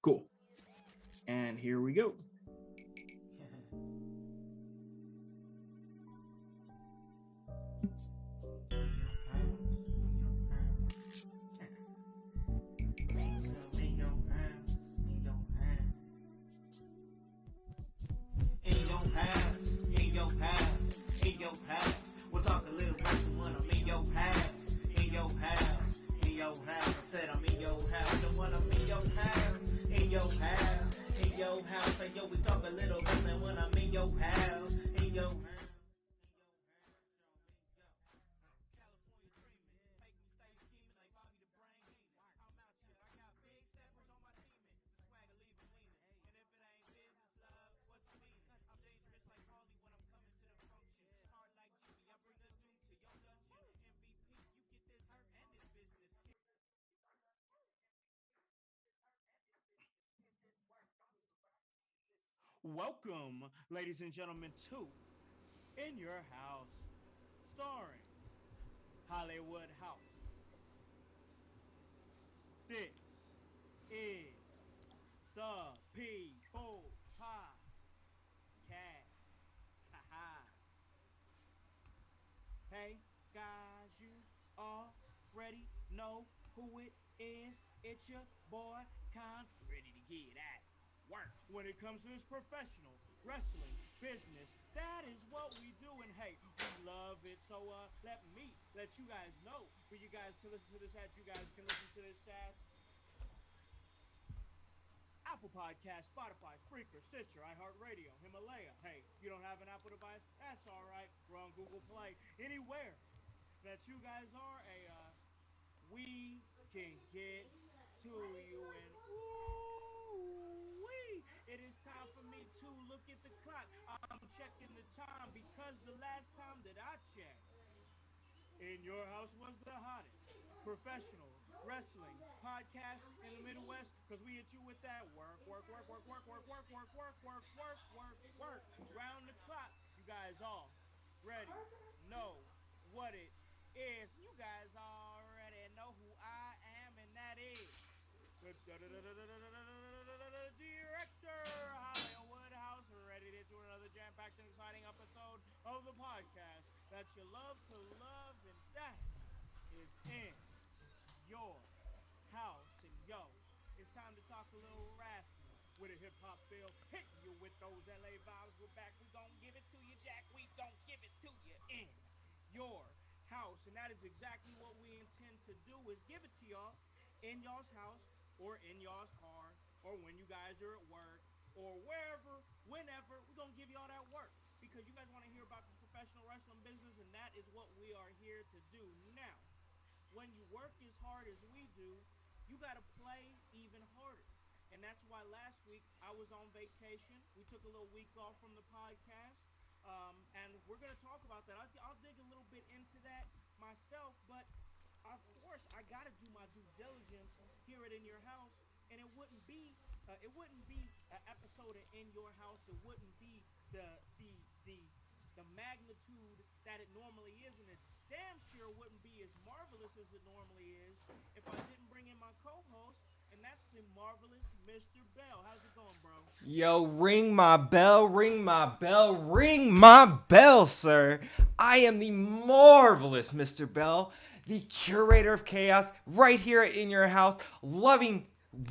Cool. And here we go. We'll talk a little bit when I'm in your house, in your house, in your house. I said I'm in your house, and when I'm in your house, in your house, in your house. Hey yo, we talk a little bit when I'm in your house, in your house. Welcome, ladies and gentlemen, to In Your House, starring Hollywood House. This is the People's Podcast. Hey, guys, you already know who it is. It's your boy, Con, ready to get at work. When it comes to this professional wrestling business, that is what we do. And hey, we love it. So let you guys know. Where you guys can listen to this at. You guys can listen to this at Apple Podcast, Spotify, Spreaker, Stitcher, iHeartRadio, Himalaya. Hey, you don't have an Apple device? That's all right. We're on Google Play. Anywhere that you guys are, we can get to you. And woo-wee, it is time for me to look at the clock. I'm checking the time because the last time that I checked, In Your House was the hottest professional wrestling podcast in the Midwest because we hit you with that work, work, work, work, work, work, work, work, work, work, work, work, work, round the clock. You guys all ready? Know what it is. You guys already know who I am, and that is the director Hollywood House. We're ready to do another jam-packed and exciting episode of the podcast that you love to love, and that is In Your House. And yo, it's time to talk a little wrestling with a hip hop feel, hitting you with those LA vibes. We're back. We gon' give it to you, Jack. We gon' give it to you in your house, and that is exactly what we intend to do: is give it to y'all in y'all's house, or in y'all's car, or when you guys are at work, or wherever, whenever. We're gonna give y'all that work because you guys want to hear about the professional wrestling business, and that is what we are here to do. Now, when you work as hard as we do, you got to play even harder. And that's why last week I was on vacation. We took a little week off from the podcast. And we're going to talk about that. I'll dig a little bit into that myself. But of course, I got to do my due diligence here at In Your House. And it wouldn't be an episode of In Your House. It wouldn't be the the the the magnitude that it normally is, and it damn sure wouldn't be as marvelous as it normally is if I didn't bring in my co-host, and that's the marvelous Mr. Bell. How's it going, bro? Yo, ring my bell, ring my bell, ring my bell, sir. I am the marvelous Mr. Bell, the curator of chaos, right here in your house, loving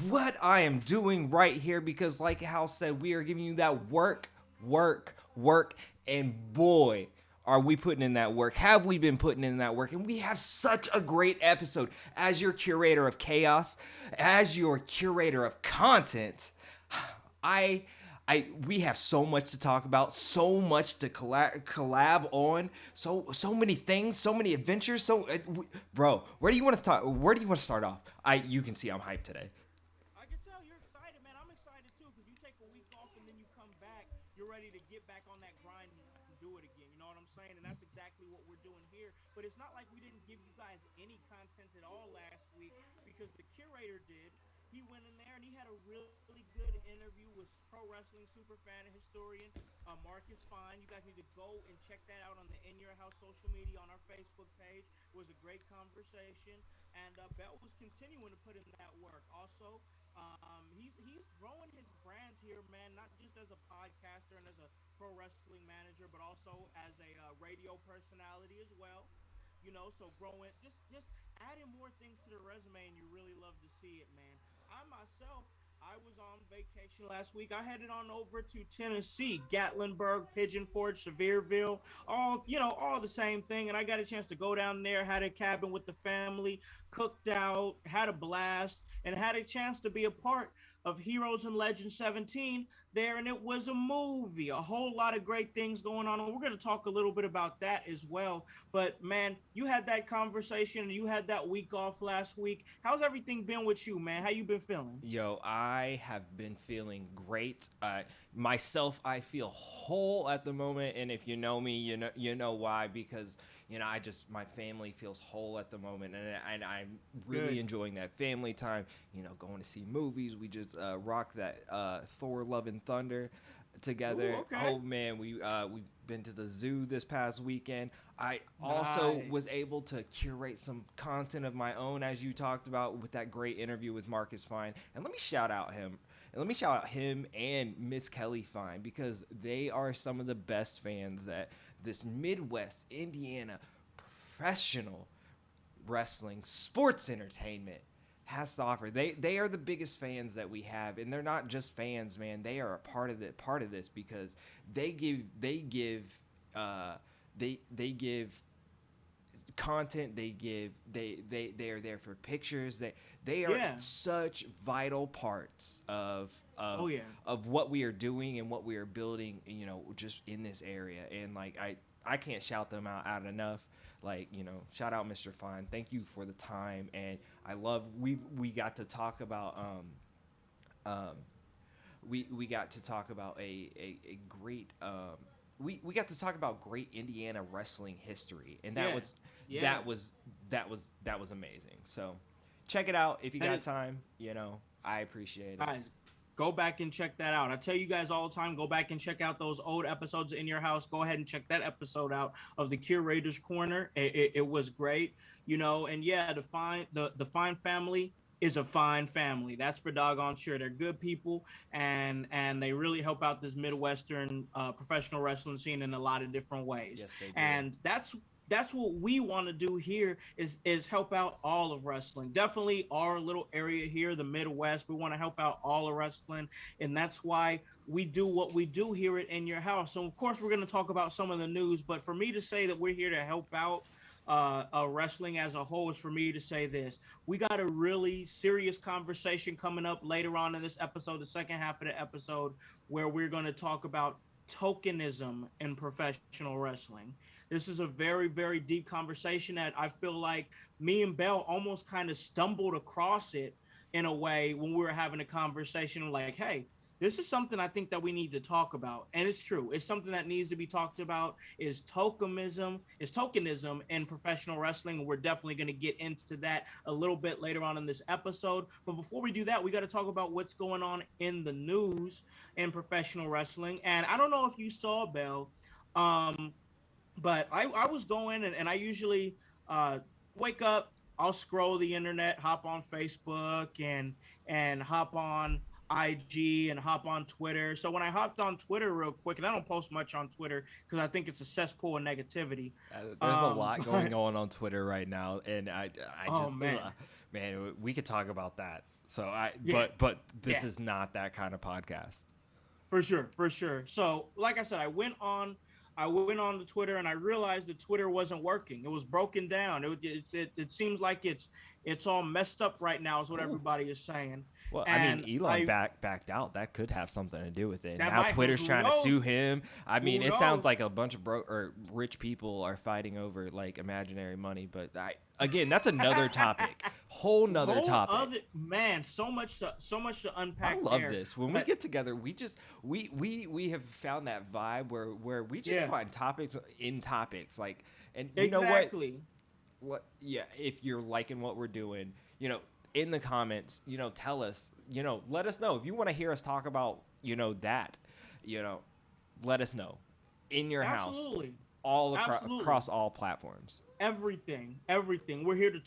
what I am doing right here because, like Hal said, we are giving you that work, work, work, and boy, are we putting in that work? Have we been putting in that work? And we have such a great episode as your curator of chaos, as your curator of content. I we have so much to talk about, so much to collab on, so many things, so many adventures. Bro, where do you want to talk? Where do you want to start off? You can see I'm hyped today. I can tell you're excited, man. I'm excited too because you take a week off and then you come back. You're ready to get back on that grind and do it again. You know what I'm saying? And that's exactly what we're doing here. But it's not like we didn't give you guys any content at all last week because the curator did. He went in there and he had a really good interview with pro wrestling super fan and historian Marcus Fine. You guys need to go and check that out on the In Your House social media on our Facebook page. It was a great conversation, and Bell was continuing to put in that work. Also, he's growing his brand here, man, not just as a podcaster and as a pro wrestling manager, but also as a radio personality as well. You know, so growing, just adding more things to the resume, and you really love to see it, man. I myself, I was on vacation last week. I headed on over to Tennessee, Gatlinburg, Pigeon Forge, Sevierville, all all the same thing. And I got a chance to go down there, had a cabin with the family, cooked out, had a blast, and had a chance to be a part of Heroes and Legends 17 there. And it was a movie, a whole lot of great things going on. And we're going to talk a little bit about that as well. But man, you had that conversation, you had that week off last week. How's everything been with you, man? How you been feeling? Yo, I have been feeling great. Myself, I feel whole at the moment, and if you know me, you know why. Because I just my family feels whole at the moment, and I'm really Good. enjoying that family time. Going to see movies. We just rocked that Thor: Love and Thunder Ooh, together. okay. Oh man, we've been to the zoo this past weekend. I also was Nice. able to curate some content of my own, as you talked about with that great interview with Marcus Fine. And let me shout out him. And let me shout out him and Miss Kelly Fine, because they are some of the best fans that this Midwest Indiana professional wrestling sports entertainment has to offer. They are the biggest fans that we have, and they're not just fans, man. They are a part of this, because uh they give content. They are there for pictures. They are Yeah. such vital parts Oh yeah. of what we are doing and what we are building, just in this area. And like I can't shout them out enough. Like, shout out Mr. Fine. Thank you for the time. And I love we got to talk about um we got to talk about a great we got to talk about great Indiana wrestling history, and that Yeah. was Yeah. that was that was amazing. So check it out if you That got is, time. I appreciate it. guys, go back and check that out. I tell you guys all the time, go back and check out those old episodes in your house. Go ahead and check that episode out of the Curator's Corner. It was great, and yeah, the Fine family is a fine family. That's for doggone sure. They're good people, and they really help out this Midwestern professional wrestling scene in a lot of different ways. Yes, they do. And that's what we want to do here is help out all of wrestling. Definitely our little area here, the Midwest. We want to help out all of wrestling, and that's why we do what we do here at In Your House. So of course we're going to talk about some of the news, but for me to say that we're here to help out wrestling as a whole is for me to say this: we got a really serious conversation coming up later on in this episode, the second half of the episode, where we're going to talk about tokenism in professional wrestling. This is a very, very deep conversation that I feel like me and Bell almost kind of stumbled across it in a way when we were having a conversation like, hey, this is something I think that we need to talk about. And it's true. It's something that needs to be talked about is tokenism in professional wrestling. And we're definitely going to get into that a little bit later on in this episode. But before we do that, we got to talk about what's going on in the news in professional wrestling. And I don't know if you saw, Bell, um, but I was going, and I usually uh, wake up, I'll scroll the internet, hop on Facebook and hop on IG and hop on Twitter. So when I hopped on Twitter real quick, and I don't post much on Twitter because I think it's a cesspool of negativity. There's a lot going But on Twitter right now, and I oh just man, man, we could talk about that. So yeah, but this yeah. is not that kind of podcast. For sure, for sure. So, like I said, I went on the Twitter and I realized that Twitter wasn't working. It was broken down. It seems like it's all messed up right now, is what Ooh. everybody is saying. Well, I mean, And Elon I backed out. That could have something to do with it. that Now might Twitter's who trying to knows? sue him. I mean, Who it sounds knows? like a bunch of rich people are fighting over like imaginary money. But again, that's another topic. Whole nother Whole topic. other man, so much to I unpack love there. this. When we But get together, we just we have found that vibe where we just yeah, find topics in topics, like, and you know what? exactly. Yeah, if you're liking what we're doing, in the comments, tell us, let us know if you want to hear us talk about, that, you know, let us know in your house, Absolutely. all Absolutely. across all platforms. Everything. We're here to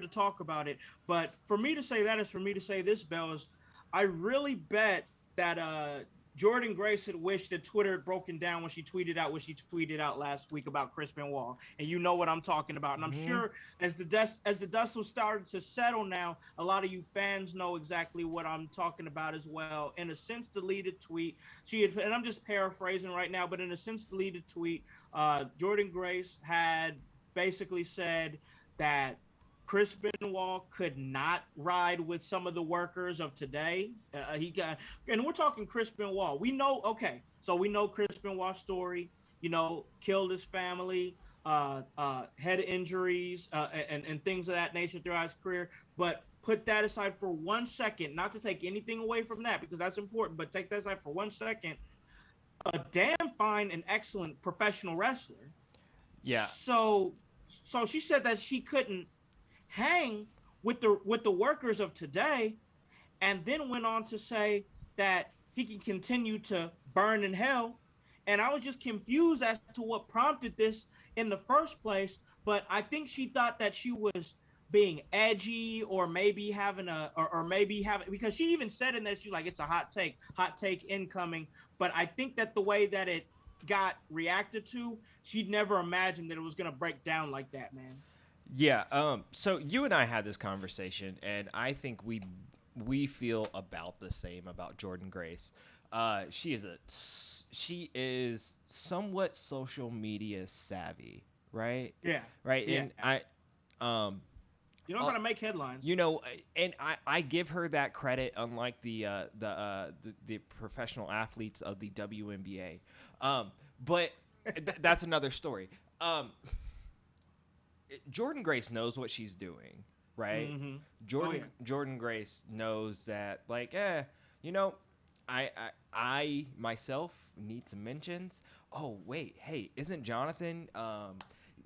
talk about it. But for me to say that is for me to say this, Bell, is I really bet that Jordan Grace had wished that Twitter had broken down when she tweeted out what she tweeted out last week about Chris Benoit, and you know what I'm talking about. And I'm Hmm. sure as the dust was starting to settle now, a lot of you fans know exactly what I'm talking about as well. In a sense, deleted tweet, she had, and I'm just paraphrasing right now, but in a sense, deleted tweet, Jordan Grace had basically said that Chris Benoit could not ride with some of the workers of today. He got, and we're talking Chris Benoit. We know, okay, so we know Chris Benoit's story. Killed his family, head injuries, and things of that nature throughout his career. But put that aside for 1 second, not to take anything away from that because that's important. But take that aside for 1 second. A damn fine and excellent professional wrestler. Yeah. So she said that she couldn't hang with the workers of today, and then went on to say that he can continue to burn in hell. And I was just confused as to what prompted this in the first place. But I think she thought that she was being edgy, or maybe having or maybe having, because she even said in that she's like, it's a hot take incoming. But I think that the way that it got reacted to, she'd never imagined that it was going to break down like that, man. Yeah. So you and I had this conversation, and I think we feel about the same about Jordan Grace. She is somewhat social media savvy, right? Yeah. Right. Yeah. And I um You know how uh, to make headlines. you know, and I give her that credit, unlike the professional athletes of the WNBA. But that's another story. Um, Jordan Grace knows what she's doing, right? Mm-hmm. Oh Jordan yeah. Jordan Grace knows that, like, you know, I myself need some mentions. Oh wait, hey, isn't Jonathan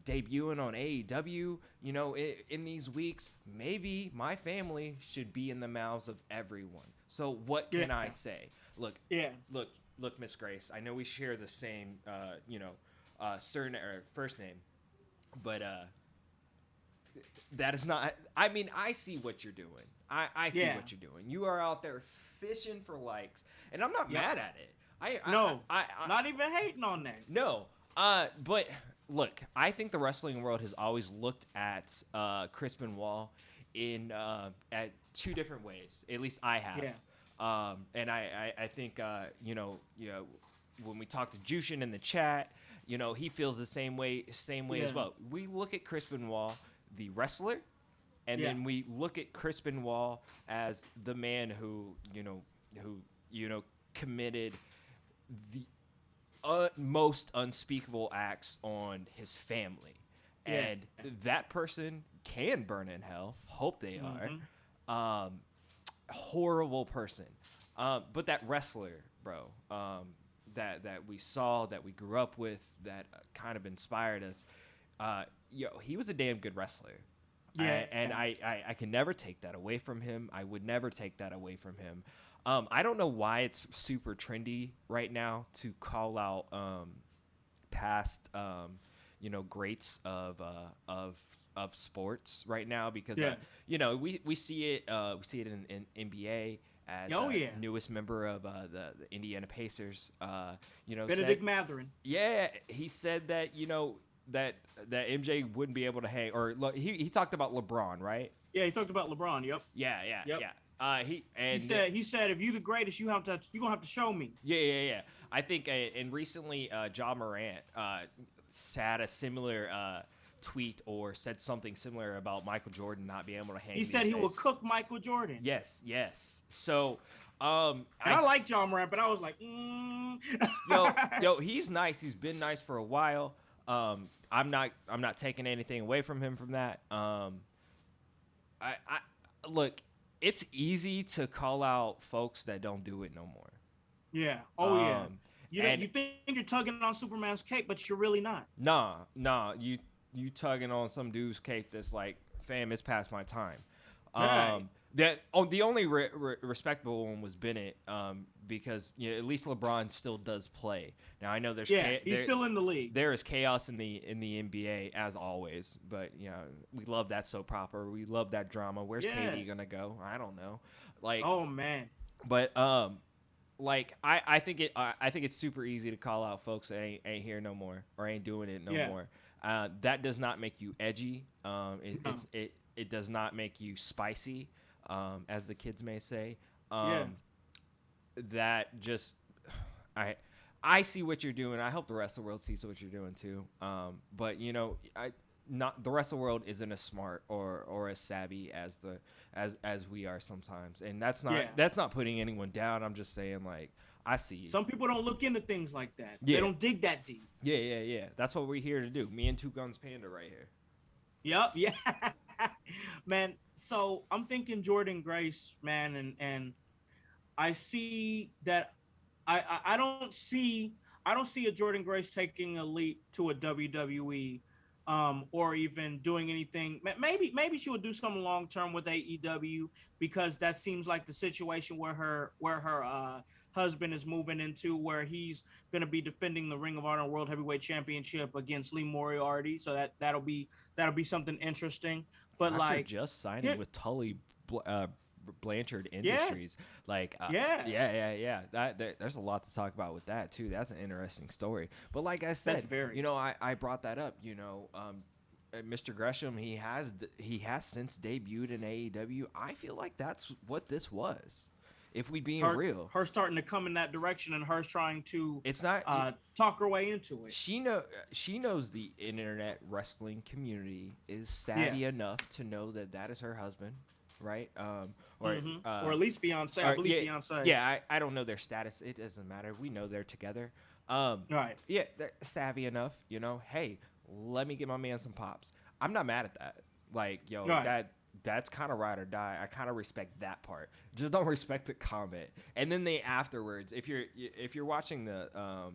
debuting on AEW? You know, in these weeks, maybe my family should be in the mouths of everyone. So what Yeah. can I say? Look, Yeah. look, look, Miss Grace. I know we share the same, surname or first name, but that is not. I mean, I see what you're doing. I see Yeah. what you're doing. You are out there fishing for likes, and I'm not Yep. mad at it. No. I Not even hating on that. no. But look, I think the wrestling world has always looked at Chris Benoit in at two different ways. At least I have. Yeah. And I think when we talk to Jushin in the chat, he feels the same way as Yeah. well. We look at Chris Benoit, the wrestler, and Yeah. then we look at Chris Benoit as the man who committed the most unspeakable acts on his family. Yeah. And that person can burn in hell. Hope they are. Horrible person. But that wrestler, bro, that we saw, that we grew up with, that kind of inspired us. He was a damn good wrestler. Yeah. I can never take that away from him. I would never take that away from him. I don't know why it's super trendy right now to call out past greats of sports right now, because Yeah. we see it in NBA as Oh, yeah. newest member of the Indiana Pacers. Benedict Matherin. Yeah, he said that that MJ wouldn't be able to hang, or he talked about LeBron, right? Yeah, he talked about LeBron. Yep. Yeah. Yep. He He said if you the greatest, you gonna have to show me. Yeah. I think and recently, Ja Morant had a similar tweet, or said something similar about Michael Jordan not being able to hang. He said he would cook Michael Jordan. Yes. So, And I like John Morant, but I was like, yo, he's nice. He's been nice for a while. I'm not taking anything away from him from that. I look. It's easy to call out folks that don't do it no more. Yeah. Oh yeah. And You think you're tugging on Superman's cape, but you're really not. Nah, you tugging on some dude's cape that's like, fam, it's past my time. Right. The only respectable one was Bennett, because at least LeBron still does play. Now I know there's He's still in the league. There is chaos in the NBA as always, but we love that soap opera. We love that drama. Where's KD gonna go? I don't know. Like, Oh man. But like I think it's super easy to call out folks that ain't here no more or ain't doing it no Yeah. more. That does not make you edgy. No. It does not make you spicy, as the kids may say. Yeah. Um, that just I I see what you're doing. I hope the rest of the world sees what you're doing too. But you know, I not the rest of the world isn't as smart or as savvy as the as we are sometimes, and Yeah. that's not putting anyone down. I'm just saying like I see you. Some people don't look into things like that. They Yeah, don't dig that deep. yeah. That's what we're here to do. Me and Two Guns Panda right here. Yep. Yeah. Man. So I'm thinking Jordan Grace, man, and I see that I don't see a Jordan Grace taking a leap to a WWE, or even doing anything. Maybe she would do something long term with AEW, because that seems like the situation where her husband is moving into, where he's going to be defending the Ring of Honor World Heavyweight Championship against Lee Moriarty. So that'll be something interesting. But After like, just signing here, with Tully Blanchard yeah, Industries, like yeah, yeah. There's a lot to talk about with that too. That's an interesting story. But like I that's said, very. you know, I brought that up. You know, Mr. Gresham, he has since debuted in AEW. I feel like that's what this was. If we being real, Her starting to come in that direction, and her trying to it's not. talk her way into it. She knows the internet wrestling community is Yeah. savvy enough to know that that is her husband, right? Or at least fiance. I or believe yeah, fiance. yeah. I don't know their status. It doesn't matter. We know they're together. Right. Yeah, they're savvy enough. You know, hey, let me get my man some pops. I'm not mad at that. Like, yo, Right. that's kind of ride or die. I kind of respect that part. Just don't respect the comment. And then they afterwards, if you're watching the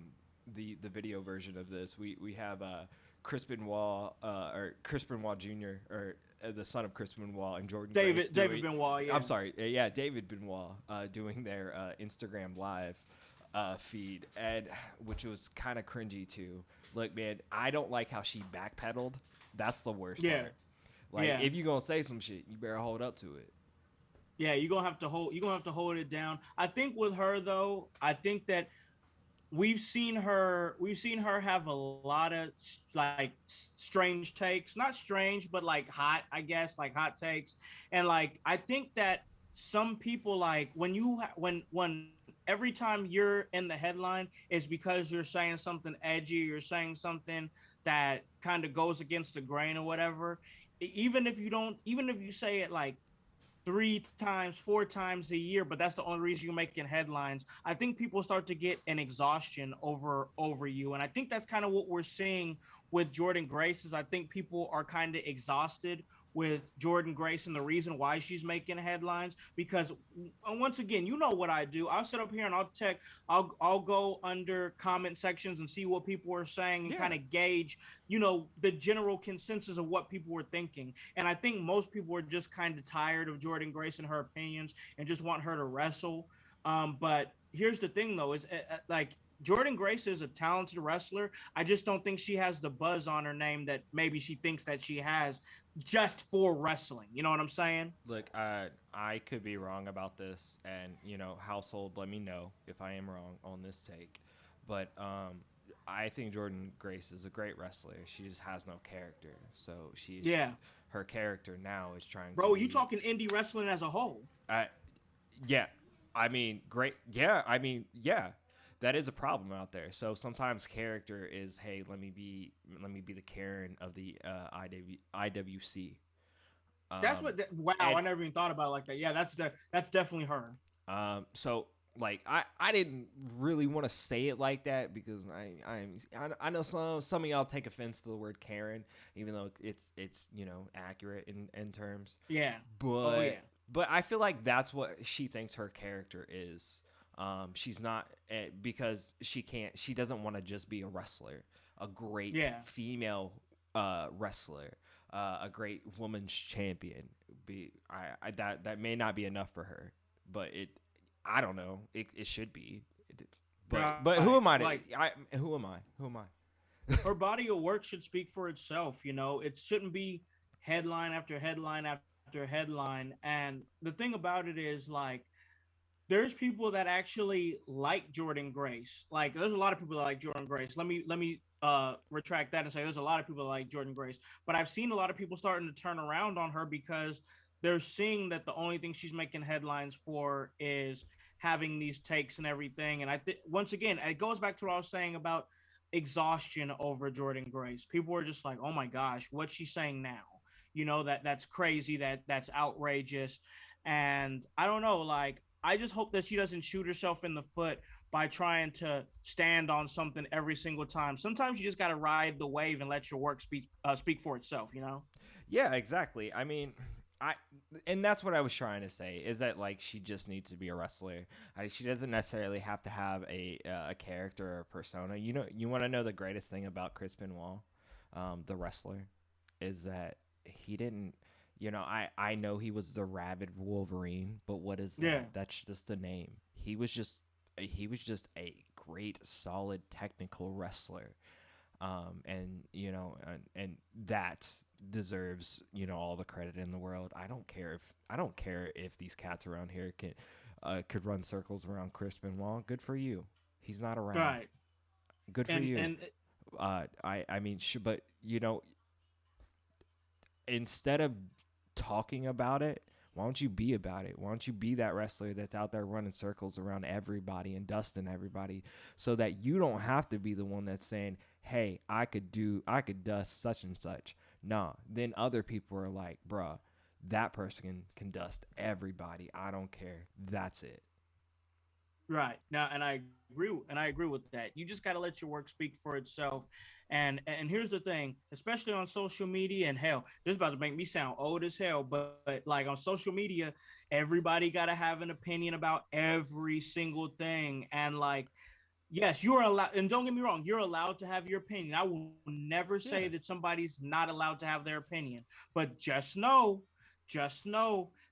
video version of this, we have Chris Benoit or Chris Benoit Jr. or the son of Chris Benoit and Jordan Grace David doing. Benoit. Yeah. I'm sorry, yeah, David Benoit doing their Instagram live feed, and which was kind of cringy too. Look, man, I don't like how she backpedaled. That's the worst Yeah. part. Like, Yeah. if you gonna say some shit, you better hold up to it. Yeah. You're gonna have to hold it down. I think with her though, I think that we've seen her have a lot of like strange takes, not strange but like hot, I guess, like hot takes. And like, I think that some people, like, when every time you're in the headline is because you're saying something edgy, you're saying something that kind of goes against the grain or whatever. Even if you say it like 3 times, 4 times a year, but that's the only reason you're making headlines. I think people start to get an exhaustion over you, and I think that's kind of what we're seeing with Jordan Grace. Is I think people are kind of exhausted with Jordan Grace, and the reason why she's making headlines, because once again, you know what I do. I'll sit up here and I'll go under comment sections and see what people are saying and Yeah, kind of gauge, the general consensus of what people were thinking. And I think most people are just kind of tired of Jordan Grace and her opinions and just want her to wrestle. But here's the thing, though, is like, Jordan Grace is a talented wrestler. I just don't think she has the buzz on her name that maybe she thinks that she has just for wrestling. You know what I'm saying? look, I could be wrong about this, and you know, household, let me know if I am wrong on this take. But I think Jordan Grace is a great wrestler. She just has no character. So Yeah, her character now is trying to bro. You be. talking indie wrestling as a whole? I Yeah, I mean, great. Yeah, I mean, yeah, that is a problem out there. So sometimes character is, hey, let me be the Karen of the IWC. That's what. Wow, And I never even thought about it like that. Yeah, that's definitely her. so like I didn't really want to say it like that because I know some of y'all take offense to the word Karen, even though it's you know accurate in terms. Yeah. Oh but yeah. but I feel like that's what she thinks her character is. She's not because she doesn't want to just be a wrestler, a great Yeah. female wrestler, a great woman's champion. That may not be enough for her, but I don't know. It should be. But who Right. am I? Like, Who am I? Who am I? her body of work should speak for itself. It shouldn't be headline after headline after headline. And the thing about it is, like, there's people that actually like Jordan Grace. Like there's a lot of people that like Jordan Grace. Let me retract that and say there's a lot of people that like Jordan Grace. But I've seen a lot of people starting to turn around on her because they're seeing that the only thing she's making headlines for is having these takes and everything. And I think once again, it goes back to what I was saying about exhaustion over Jordan Grace. People were just like, "Oh my gosh, what's she saying now?" That's crazy, that's outrageous. And I don't know, like I just hope that she doesn't shoot herself in the foot by trying to stand on something every single time. Sometimes you just got to ride the wave and let your work speak for itself, you know? Yeah, exactly. I mean, I and that's what I was trying to say is that like she just needs to be a wrestler. She doesn't necessarily have to have a character or a persona. You know, you want to know the greatest thing about Chris Benoit, the wrestler, is that he didn't. You know, I know he was the rabid Wolverine, but what is Yeah. that? That's just a name. He was just a great, solid technical wrestler, and and that deserves all the credit in the world. I don't care if these cats around here could run circles around Chris Benoit. Good for you. He's not around. Right. Good for you. And I mean, but instead of talking about it, why don't you be about it? Why don't you be that wrestler that's out there running circles around everybody and dusting everybody so that you don't have to be the one that's saying, hey, I could dust such and such. Nah, then other people are like, bruh, that person can dust everybody. I don't care. That's it. right. Now and I agree with that. You just got to let your work speak for itself. And here's the thing, especially on social media, and hell, this is about to make me sound old as hell, but like on social media, everybody got to have an opinion about every single thing. And like, yes, you are allowed, and don't get me wrong, you're allowed to have your opinion. I will never say Yeah. that somebody's not allowed to have their opinion, but just know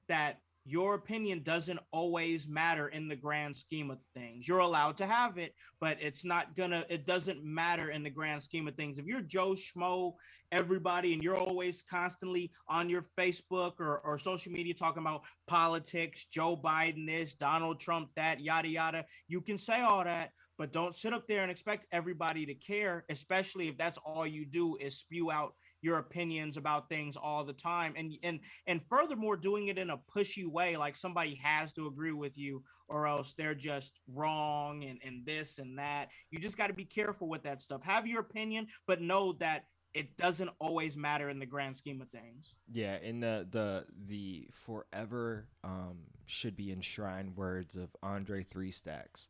that your opinion doesn't always matter in the grand scheme of things. You're allowed to have it, but it doesn't matter in the grand scheme of things. If you're Joe Schmo, everybody, and you're always constantly on your Facebook or social media talking about politics, Joe Biden this, Donald Trump that, yada, yada, you can say all that, but don't sit up there and expect everybody to care, especially if that's all you do is spew out your opinions about things all the time. And furthermore, doing it in a pushy way, like somebody has to agree with you or else they're just wrong and this and that. You just got to be careful with that stuff. Have your opinion, but know that it doesn't always matter in the grand scheme of things. Yeah, in the forever should be enshrined words of Andre Three Stacks.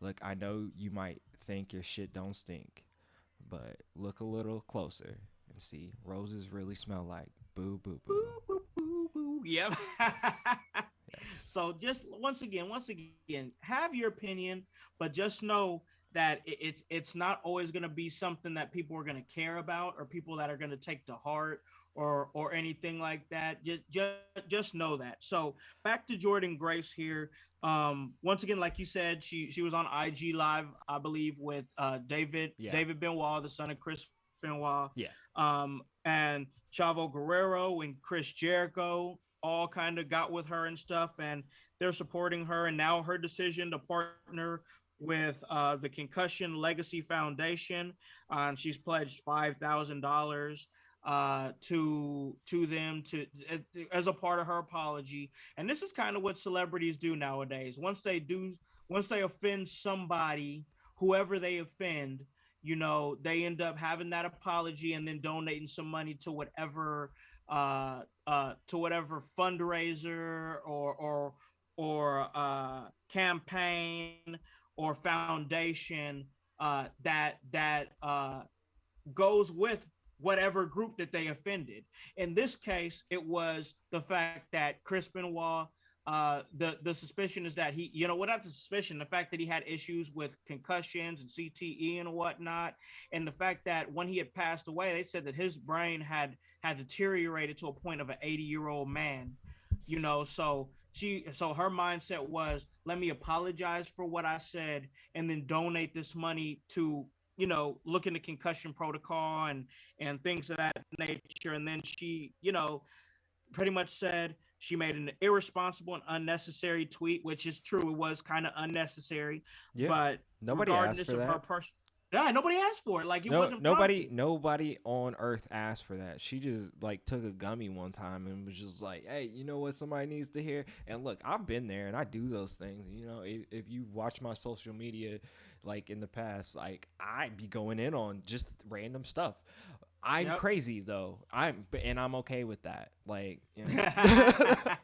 Look, I know you might think your shit don't stink, but look a little closer and see roses really smell like boo boo Boo, boo. boo, boo, boo. Yep. Yes. Yes. So just once again, have your opinion, but just know that it's not always going to be something that people are going to care about or people that are going to take to heart or anything like that. Just know that. So back to Jordan Grace here. Once again, like you said, she was on IG Live, I believe, with Yeah. David Benoit, the son of Chris Benoit, Yeah. and Chavo Guerrero and Chris Jericho all kind of got with her and stuff, and they're supporting her. And now her decision to partner with the Concussion Legacy Foundation, and she's pledged $5,000 to them to as a part of her apology. And this is kind of what celebrities do nowadays. Once they offend somebody, whoever they offend, they end up having that apology and then donating some money to whatever fundraiser or campaign or foundation that goes with whatever group that they offended. In this case, it was the fact that Chris Benoit, the suspicion is that without the suspicion, the fact that he had issues with concussions and CTE and whatnot, and the fact that when he had passed away, they said that his brain had deteriorated to a point of an 80-year-old man. So her mindset was, let me apologize for what I said and then donate this money to look into concussion protocol and things of that nature. And then she pretty much said she made an irresponsible and unnecessary tweet, which is true. It was kind of unnecessary, Yeah. but Nobody asked regardless for of her that. person, yeah, nobody asked for it. Like it No, wasn't nobody, prompted. nobody on earth asked for that. She just like took a gummy one time and was just like, "Hey, you know what? Somebody needs to hear." And look, I've been there and I do those things. You know, if you watch my social media, like in the past, like I be going in on just random stuff. I'm Yep. crazy though. I'm okay with that. Like, you know.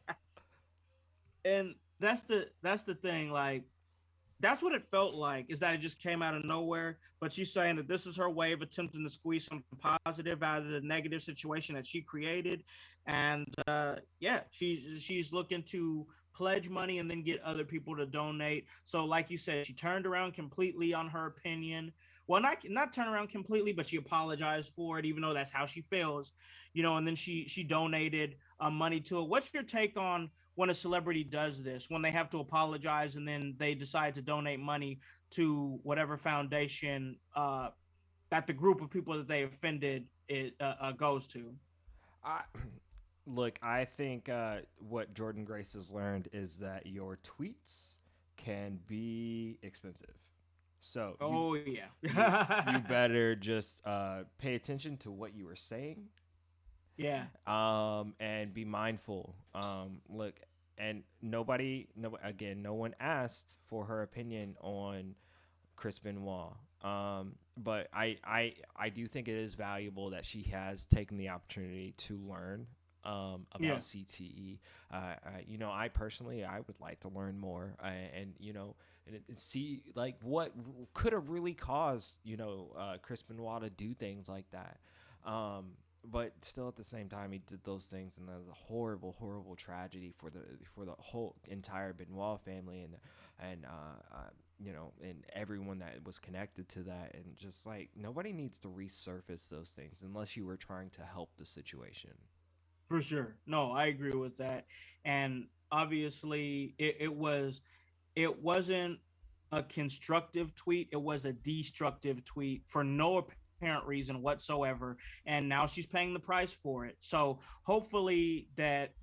And that's the thing. Like that's what it felt like, is that it just came out of nowhere. But she's saying that this is her way of attempting to squeeze something positive out of the negative situation that she created. And yeah, she's looking to pledge money and then get other people to donate. So like you said, she turned around completely on her opinion. Well, not turn around completely, but she apologized for it, even though that's how she feels, and then she donated money to it. What's your take on when a celebrity does this, when they have to apologize and then they decide to donate money to whatever foundation that the group of people that they offended goes to? I look. I think what Jordan Grace has learned is that your tweets can be expensive. So Oh yeah. you better just pay attention to what you are saying, Yeah. and be mindful. Look, and no, again, no one asked for her opinion on Chris Benoit. But I do think it is valuable that she has taken the opportunity to learn Yeah. about CTE. I personally I would like to learn more, and see like what could have really caused Chris Benoit to do things like that. But still, at the same time, he did those things, and that was a horrible, horrible tragedy for the whole entire Benoit family, and everyone that was connected to that, and just like nobody needs to resurface those things unless you were trying to help the situation. For sure. No, I agree with that. And obviously it wasn't a constructive tweet. It was a destructive tweet for no apparent reason whatsoever. And now she's paying the price for it. So hopefully that,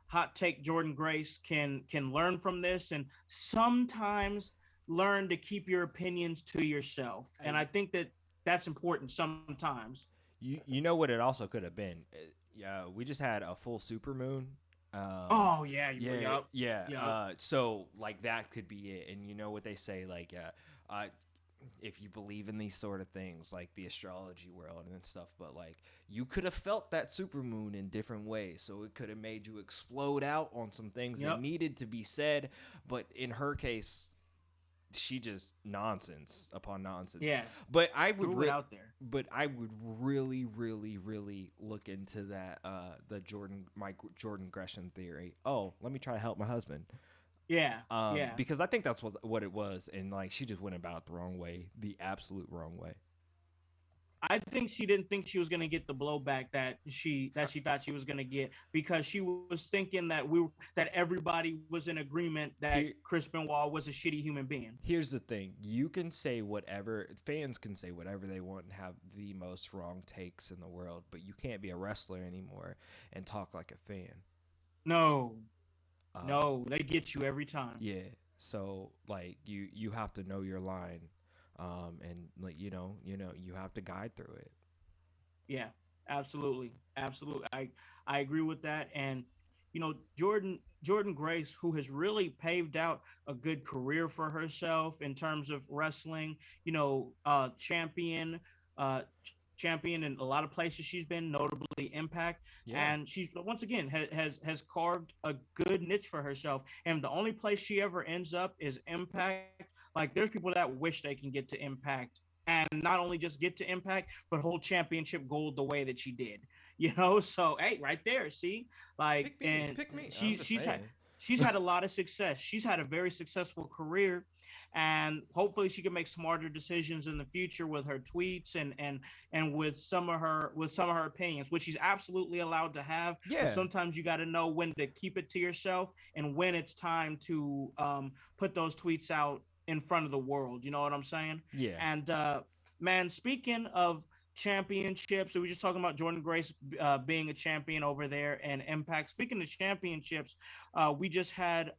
hot take Jordan Grace can learn from this and sometimes learn to keep your opinions to yourself. And I Hey, think that that's important sometimes. you know what it also could have been? Yeah, we just had a full super moon. Oh yeah, Yeah, yup. yeah. Yup. So like that could be it. And you know what they say, like if you believe in these sort of things, like the astrology world and stuff, but like you could have felt that supermoon in different ways. So it could have made you explode out on some things that Yep. needed to be said. But in her case, she just nonsense upon nonsense. Yeah. But I would Threw it out there. really, really, really look into that the Jordan Gresham theory. Oh, let me try to help my husband. Yeah. Yeah. Because I think that's what it was, and like she just went about it the wrong way, the absolute wrong way. I think she didn't think she was gonna get the blowback that she thought she was gonna get, because she was thinking that everybody was in agreement that Here, Chris Benoit was a shitty human being. here's the thing: you can say whatever, fans can say whatever they want and have the most wrong takes in the world, but you can't be a wrestler anymore and talk like a fan. No, Uh, no, they get you every time. Yeah. So like you have to know your line, and like you have to guide through it. Yeah, absolutely, absolutely. I agree with that. And Jordan Grace, who has really paved out a good career for herself in terms of wrestling, champion in a lot of places she's been, notably Impact, Yeah. and she's once again has carved a good niche for herself. And the only place she ever ends up is Impact. Like there's people that wish they can get to Impact, and not only just get to Impact, but hold championship gold the way that she did. So hey, right there, see, like, and Pick me. I'm she just she's had saying. she's had a lot of success. She's had a very successful career, and hopefully she can make smarter decisions in the future with her tweets and with some of her opinions, which she's absolutely allowed to have. But Yeah. sometimes you got to know when to keep it to yourself and when it's time to put those tweets out in front of the world. You know what I'm saying? Yeah. And man, speaking of championships. So we're just talking about Jordan Grace being a champion over there and Impact. Speaking of championships, we just had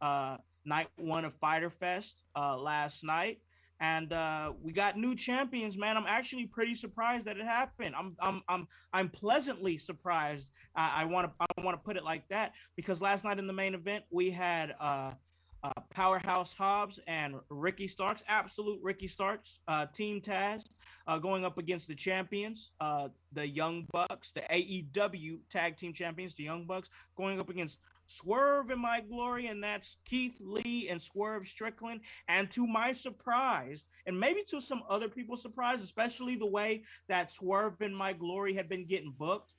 night one of Fighter Fest last night. And we got new champions, man. I'm actually pretty surprised that it happened. I'm pleasantly surprised. I want to put it like that because last night in the main event we had Powerhouse Hobbs and Ricky Starks, absolute Ricky Starks, Team Taz, going up against the champions, the Young Bucks, the AEW Tag Team Champions, the Young Bucks, going up against Swerve and My Glory, and that's Keith Lee and Swerve Strickland. And to my surprise, and maybe to some other people's surprise, especially the way that Swerve and My Glory had been getting booked,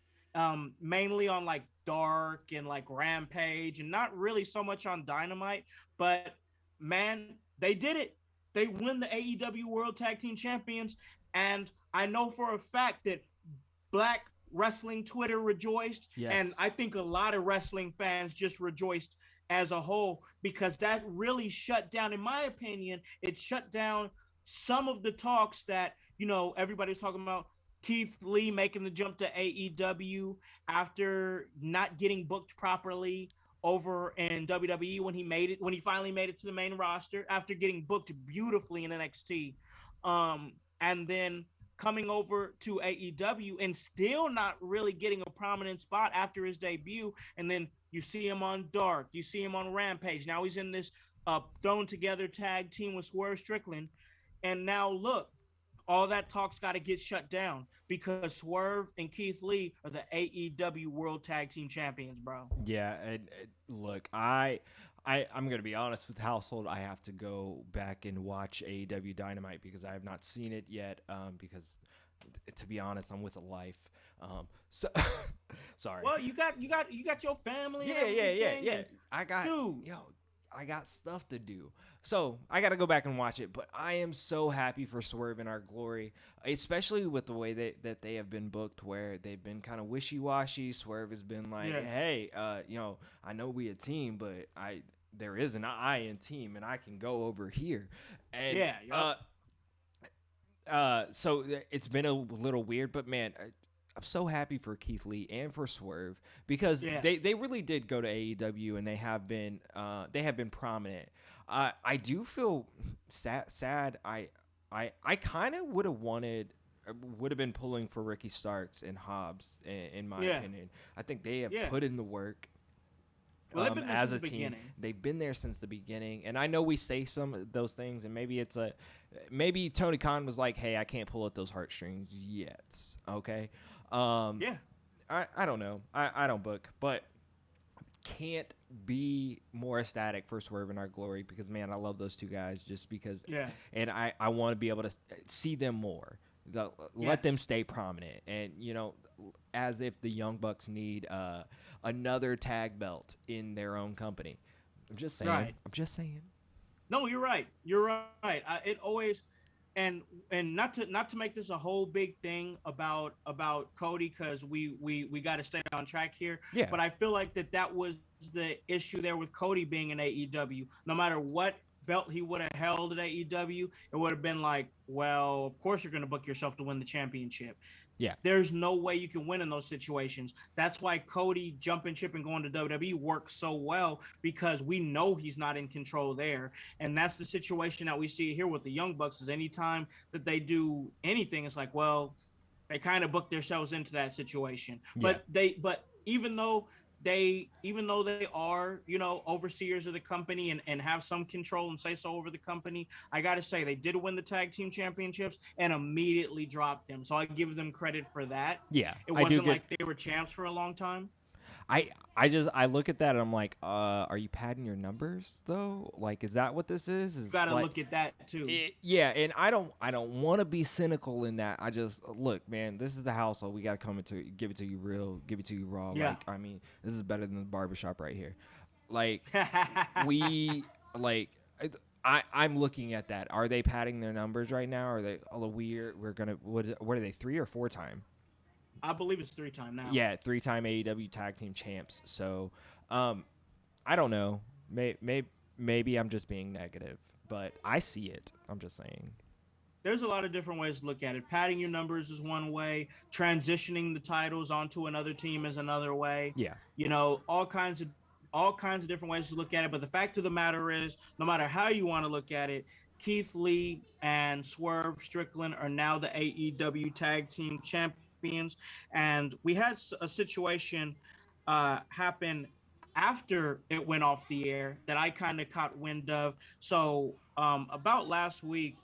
mainly on like Dark and like Rampage, and not really so much on Dynamite. But man, they did it. They win the AEW World Tag Team Champions, and I know for a fact that Black wrestling Twitter rejoiced, and Yes. I think a lot of wrestling fans just rejoiced as a whole because that really shut down, in my opinion, it shut down some of the talks that everybody was talking about. Keith Lee making the jump to AEW after not getting booked properly over in WWE when he finally made it to the main roster after getting booked beautifully in NXT. And then coming over to AEW and still not really getting a prominent spot after his debut. And then you see him on Dark, you see him on Rampage. Now he's in this thrown together tag team with Swerve Strickland. And now look, all that talk's got to get shut down because Swerve and Keith Lee are the AEW World Tag Team Champions, bro. Yeah, and look, I'm gonna be honest with Household. I have to go back and watch AEW Dynamite because I have not seen it yet. Because to be honest, I'm with a life. So sorry. Well, you got your family. Yeah, And everything, yeah. and I got dude. I got stuff to do. So I got to go back and watch it. But I am so happy for Swerve and Our Glory, especially with the way that they have been booked, where they've been kind of wishy washy. Swerve has been like, Yeah. hey, I know we a team, but there is an I in team, and I can go over here. And Yeah, yup. so it's been a little weird, but man, I'm so happy for Keith Lee and for Swerve because Yeah. they really did go to AEW and they have been prominent. I do feel sad. I kind of would have been pulling for Ricky Starks and Hobbs in my Yeah. opinion. I think they have Yeah. put in the work. Well, they've been there As since a the team, beginning. they've been there since the beginning, and I know we say some of those things, and maybe Tony Khan was like, "Hey, I can't pull at those heartstrings yet." Okay, Yeah. I don't know, I don't book, but can't be more ecstatic for Swerve and Our Glory because man, I love those two guys just because, Yeah. and I want to be able to see them more. Let Yes. them stay prominent, and as if the Young Bucks need another tag belt in their own company. I'm just saying. Right. I'm just saying. No, you're right. You're right. It always and not to make this a whole big thing about Cody because we got to stay on track here. Yeah. But I feel like that was the issue there with Cody being in AEW. No matter what belt he would have held at AEW, it would have been like, well, of course you're going to book yourself to win the championship. Yeah. There's no way you can win in those situations. That's why Cody jumping ship and going to WWE works so well because we know he's not in control there. And that's the situation that we see here with the Young Bucks is anytime that they do anything, it's like, well, they kind of book themselves into that situation. Yeah. But even though they are, overseers of the company and have some control and say so over the company, I got to say they did win the tag team championships and immediately dropped them. So I give them credit for that. Yeah. It I do wasn't get. like they were champs for a long time. I look at that and I'm like, are you padding your numbers though? Like, is that what this is? You got to like, look at that too. yeah, and I don't want to be cynical in that. I just look, man, this is the household. We got to come into give it to you real, give it to you raw. Yeah. Like, I mean, this is better than the barbershop right here. Like, we like. I'm looking at that. Are they padding their numbers right now? Are they? Oh, we're gonna. What are they? 3 or 4 time? I believe it's 3-time now. Yeah, 3-time AEW tag team champs. So, I don't know. Maybe I'm just being negative, but I see it. I'm just saying. there's a lot of different ways to look at it. Padding your numbers is one way. Transitioning the titles onto another team is another way. Yeah. You know, all kinds of different ways to look at it. But the fact of the matter is, no matter how you want to look at it, Keith Lee and Swerve Strickland are now the AEW Tag Team Champions, and we had a situation happen after it went off the air that I kind of caught wind of. So about last week,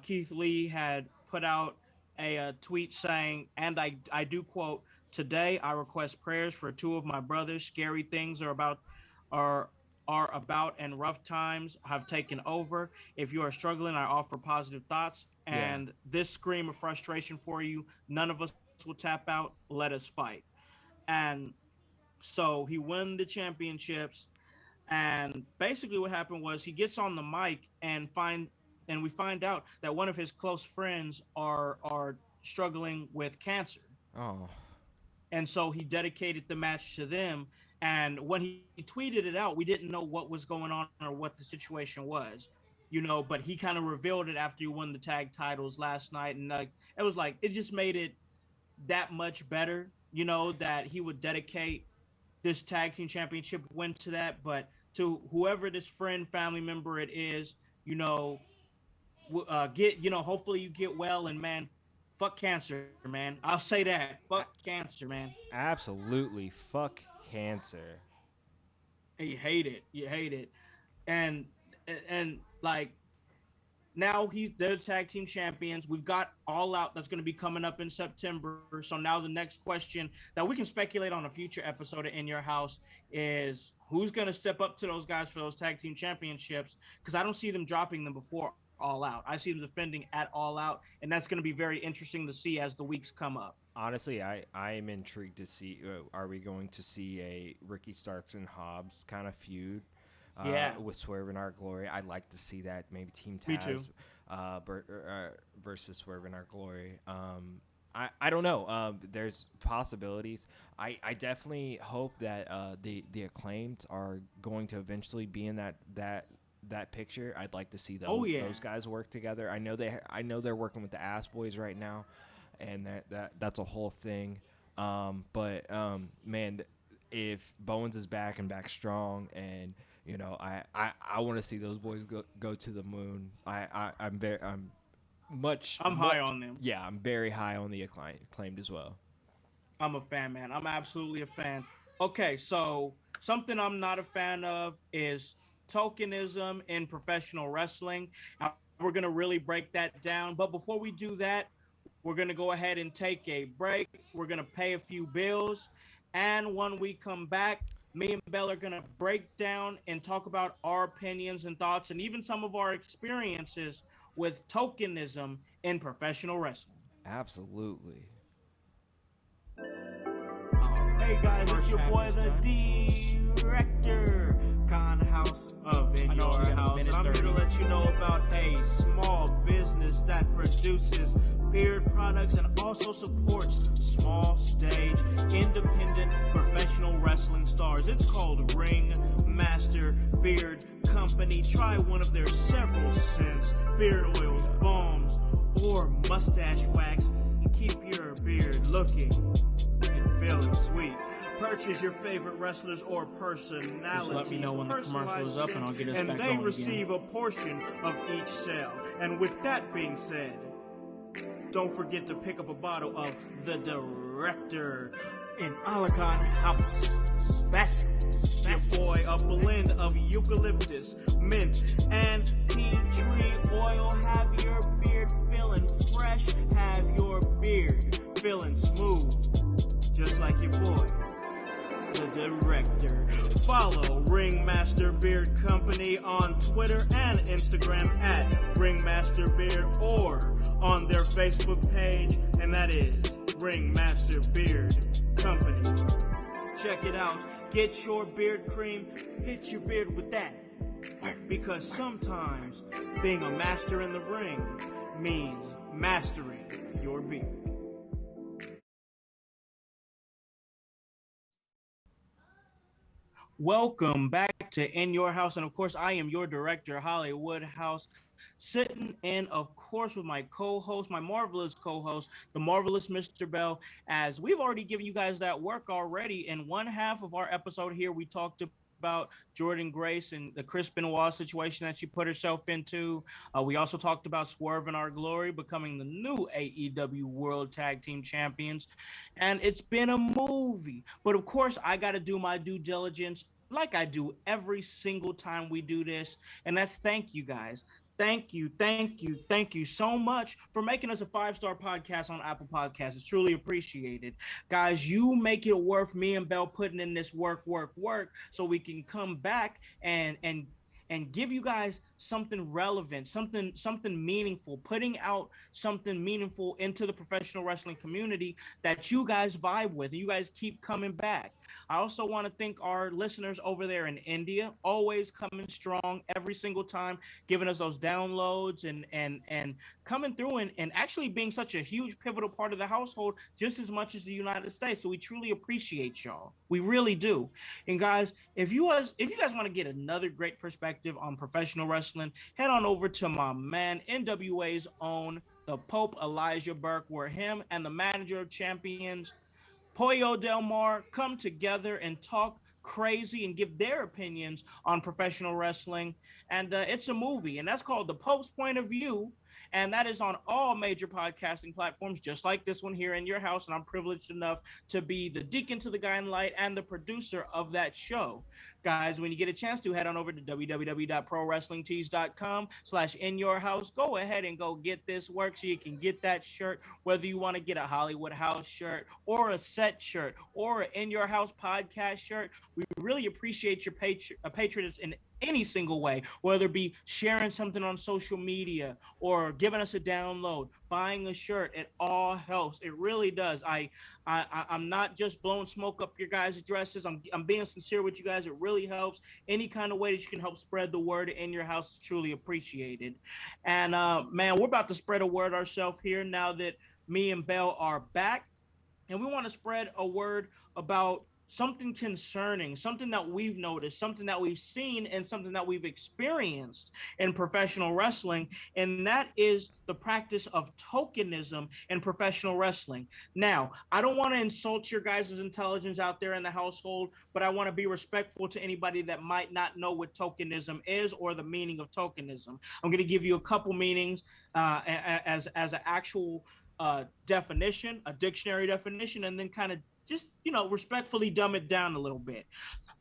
Keith Lee had put out a tweet saying, and I do quote, "Today I request prayers for two of my brothers. Scary things are are about and rough times have taken over. If you are struggling, I offer positive thoughts Yeah. and this scream of frustration for you. None of us will tap out. Let us fight." And so he won the championships, and basically what happened was he gets on the mic and we find out that one of his close friends are struggling with cancer. Oh. And so he dedicated the match to them. And when he tweeted it out, we didn't know what was going on or what the situation was, but he kind of revealed it after he won the tag titles last night. And like, it was like, it just made it that much better, that he would dedicate this tag team championship win to that. But to whoever this friend, family member it is, hopefully you get well. And man, fuck cancer, man. I'll say that. Fuck cancer, man. Absolutely. Fuck cancer. You hate it. You hate it. And and like now they're the tag team champions. We've got All Out that's going to be coming up in September. So now the next question that we can speculate on a future episode of In Your House is who's going to step up to those guys for those tag team championships, because I don't see them dropping them before All Out. I see them defending at All Out, and that's going to be very interesting to see as the weeks come up. Honestly, I am intrigued to see. Are we going to see a Ricky Starks and Hobbs kind of feud? Yeah. With Swerve in Our Glory, I'd like to see that. Maybe Team Me too. Taz versus Swerve in Our Glory. I don't know. There's possibilities. I definitely hope that the Acclaimed are going to eventually be in that picture. I'd like to see those guys work together. I know they're working with the Ass Boys right now, and that's a whole thing. But man, if Bowens is back and back strong, and I want to see those boys go to the moon. I'm high on them. Yeah, I'm very high on the acclaimed as well. I'm a fan, man. I'm absolutely a fan. Okay, so something I'm not a fan of is tokenism in professional wrestling. We're going to really break that down. But before we do that, we're going to go ahead and take a break. We're going to pay a few bills. And when we come back, me and Bell are going to break down and talk about our opinions and thoughts and even some of our experiences with tokenism in professional wrestling. Absolutely. Hey guys, it's your boy the director, Con House of In Your House, and I'm here to let you know about a small business that produces beard products and also supports small stage independent professional wrestling stars. It's called Ring Master Beard Company. Try one of their several scents, beard oils, balms, or mustache wax, and keep your beard looking and feeling sweet. Purchase your favorite wrestlers or personalities. Just let me know when the commercial is up and I'll get us back and they going receive again. a portion of each sale. And with that being said, don't forget to pick up a bottle of the Director in Alakan House Special. Your boy, a blend of eucalyptus, mint, and tea tree oil. Have your beard feeling fresh. Have your beard feeling smooth. Just like your boy, the Director. Follow Ringmaster Beard Company on Twitter and Instagram at Ringmaster Beard, or on their Facebook page, and that is Ringmaster Beard Company. Check it out. Get your beard cream. Hit your beard with that. Because sometimes being a master in the ring means mastering your beard. Welcome back to In Your House. And of course, I am your director, Hollywood House, sitting in, of course, with my co host, my marvelous co host, the marvelous Mr. Bell. As we've already given you guys that work already. In one half of our episode here, we talked about Jordan Grace and the Chris Benoit situation that she put herself into. We also talked about Swerve in Our Glory becoming the new AEW World Tag Team Champions. And it's been a movie. But of course, I got to do my due diligence like I do every single time we do this. And that's thank you guys. Thank you so much for making us a 5-star podcast on Apple Podcasts. It's truly appreciated. Guys, you make it worth me and Bell putting in this work, so we can come back and give you guys something relevant, something meaningful, putting out something meaningful into the professional wrestling community that you guys vibe with and you guys keep coming back. I also want to thank our listeners over there in India, always coming strong every single time, giving us those downloads and coming through and actually being such a huge pivotal part of the household just as much as the United States. So we truly appreciate y'all. We really do. And guys, if you guys want to get another great perspective on professional wrestling, head on over to my man NWA's own the Pope Elijah Burke, where him and the manager of champions Pollo Del Mar come together and talk crazy and give their opinions on professional wrestling. And it's a movie, and that's called The Pope's Point of View. And that is on all major podcasting platforms, just like this one here in your house. And I'm privileged enough to be the deacon to the guiding light and the producer of that show. Guys, when you get a chance to, head on over to www.prowrestlingtees.com/inyourhouse. Go ahead and go get this work so you can get that shirt, whether you want to get a Hollywood House shirt or a set shirt or an In Your House podcast shirt. We really appreciate your patronage in any single way, whether it be sharing something on social media or giving us a download, buying a shirt. It all helps. It really does. I'm not just blowing smoke up your guys' addresses. I'm being sincere with you guys. It really helps. Any kind of way that you can help spread the word in your house is truly appreciated. And man, we're about to spread a word ourselves here now that me and Bell are back, and we want to spread a word about something concerning, something that we've noticed, something that we've seen, and something that we've experienced in professional wrestling. And that is the practice of tokenism in professional wrestling. Now, I don't want to insult your guys' intelligence out there in the household, but I want to be respectful to anybody that might not know what tokenism is or the meaning of tokenism. I'm going to give you a couple meanings as an actual definition, a dictionary definition, and then kind of just respectfully dumb it down a little bit.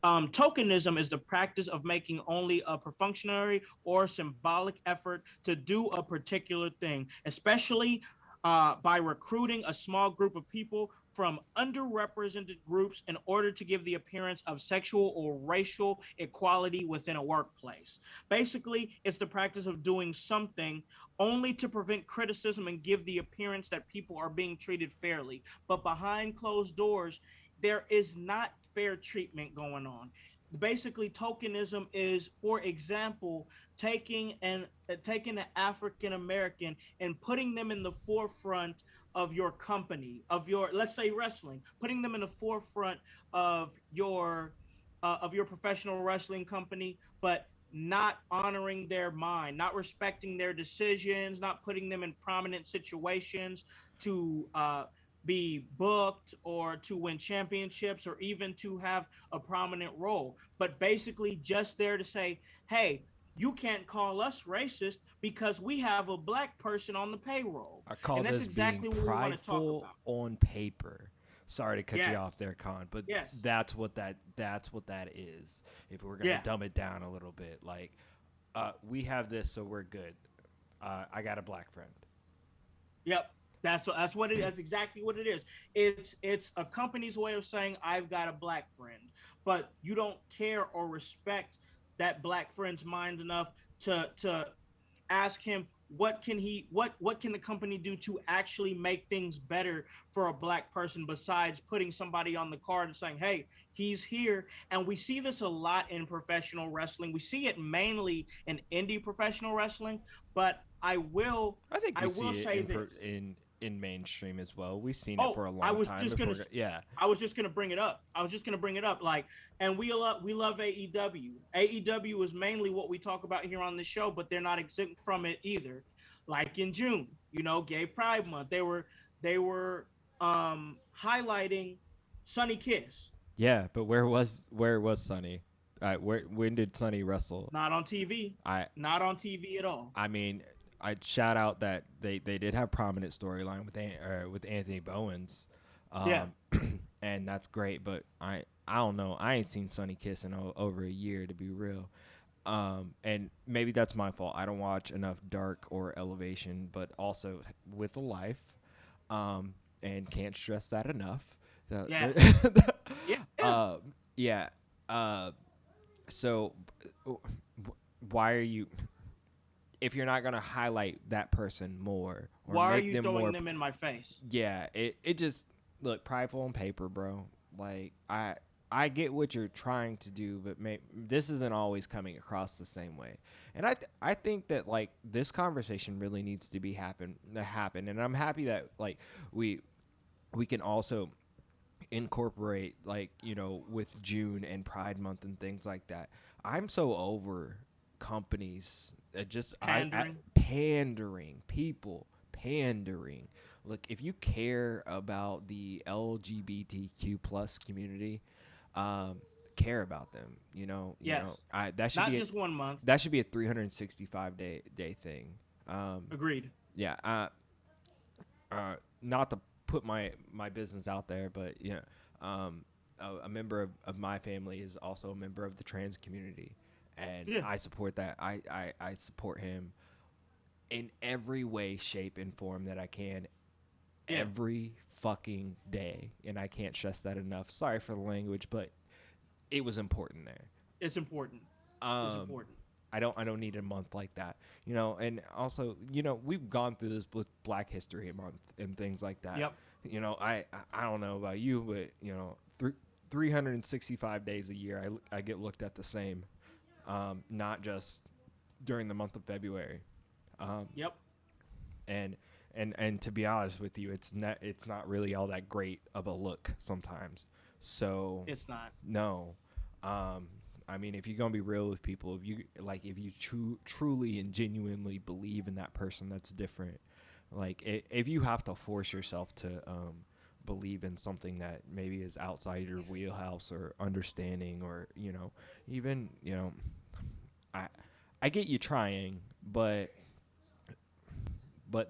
Tokenism is the practice of making only a perfunctory or symbolic effort to do a particular thing, especially by recruiting a small group of people from underrepresented groups in order to give the appearance of sexual or racial equality within a workplace. Basically, it's the practice of doing something only to prevent criticism and give the appearance that people are being treated fairly. But behind closed doors, there is not fair treatment going on. Basically, tokenism is, for example, taking an African American and putting them in the forefront of your company, of your, let's say, wrestling, putting them in the forefront of your professional wrestling company, but not honoring their mind, not respecting their decisions, not putting them in prominent situations to be booked or to win championships or even to have a prominent role, but basically just there to say, hey, you can't call us racist because we have a black person on the payroll. I call And that's this being exactly what we want to talk prideful about. on paper. Sorry to cut you Yes. off there, Con, but Yes. that's what that is. If we're gonna Yeah. dumb it down a little bit, like we have this, so we're good. I got a black friend. Yep. That's what it. That's exactly what it is. It's a company's way of saying I've got a black friend, but you don't care or respect that black friend's mind enough to ask him what can the company do to actually make things better for a black person besides putting somebody on the card and saying, hey, he's here. And we see this a lot in professional wrestling. We see it mainly in indie professional wrestling, but I think I we see will it say this. in in mainstream as well. We've seen it Oh, for a I long was time just gonna, before. Yeah, I was just gonna bring it up. I was just gonna bring it up. Like, and we love AEW. AEW is mainly what we talk about here on the show, but they're not exempt from it either. Like in June, Gay Pride Month, they were highlighting Sunny Kiss, yeah. But where was Sonny? Where when did Sonny wrestle? not on TV, I not on TV at all. I mean, I'd shout out that they did have prominent storyline with Anthony Bowens, Yeah, um, and that's great. But I don't know. I ain't seen Sonny Kiss in over a year to be real. And maybe that's my fault. I don't watch enough Dark or Elevation, but also with a life, and can't stress that enough. yeah, yeah, yeah. Uh, yeah. Uh, so, why are you? If you're not gonna highlight that person more or Why are make you them throwing more, them in my face? yeah, it just look prideful on paper, bro. Like I get what you're trying to do, but this isn't always coming across the same way. And I think that like this conversation really needs to happen, and I'm happy that like we we can also incorporate like with June and Pride Month and things like that. I'm so over companies that just Pandering. pandering people pandering. Look, if you care about the LGBTQ plus community, um, care about them. Yes. I that should Not be just 1 month. that should be a 365 day thing. Agreed. Yeah. Not to put my business out there, but a member of my family is also a member of the trans community, and Yeah. I support that. I support him in every way, shape, and form that I can, Yeah. every fucking day, and I can't stress that enough. Sorry for the language, but it was important there. It's important. It's Um, important. I don't need a month like that, and also, we've gone through this with Black History Month and things like that. Yep. I don't know about you, but 365 days a year, I get looked at the same, not just during the month of February, Yep. and and to be honest with you, it's not really all that great of a look sometimes. So It's not. no. Um, I mean, if you're gonna be real with people, if you truly and genuinely believe in that person, that's different. Like if you have to force yourself to believe in something that maybe is outside your wheelhouse or understanding, or even I I get you trying, but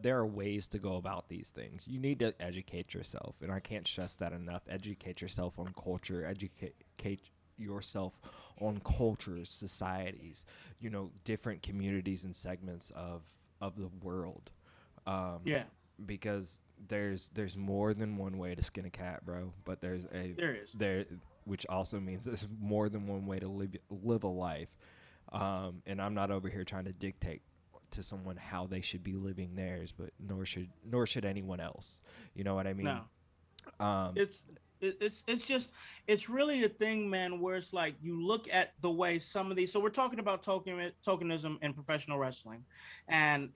there are ways to go about these things. You need to educate yourself, and I can't stress that enough. Educate yourself on culture. Educate yourself on cultures, societies, different communities and segments of the world. Um, Yeah. because there's more than one way to skin a cat, bro. But There is. which also means there's more than one way to live a life. And I'm not over here trying to dictate to someone how they should be living theirs, but nor should anyone else. You know what I mean? No. Um, It's just it's really a thing, man, where it's like you look at the way some of these. So we're talking about tokenism in professional wrestling, and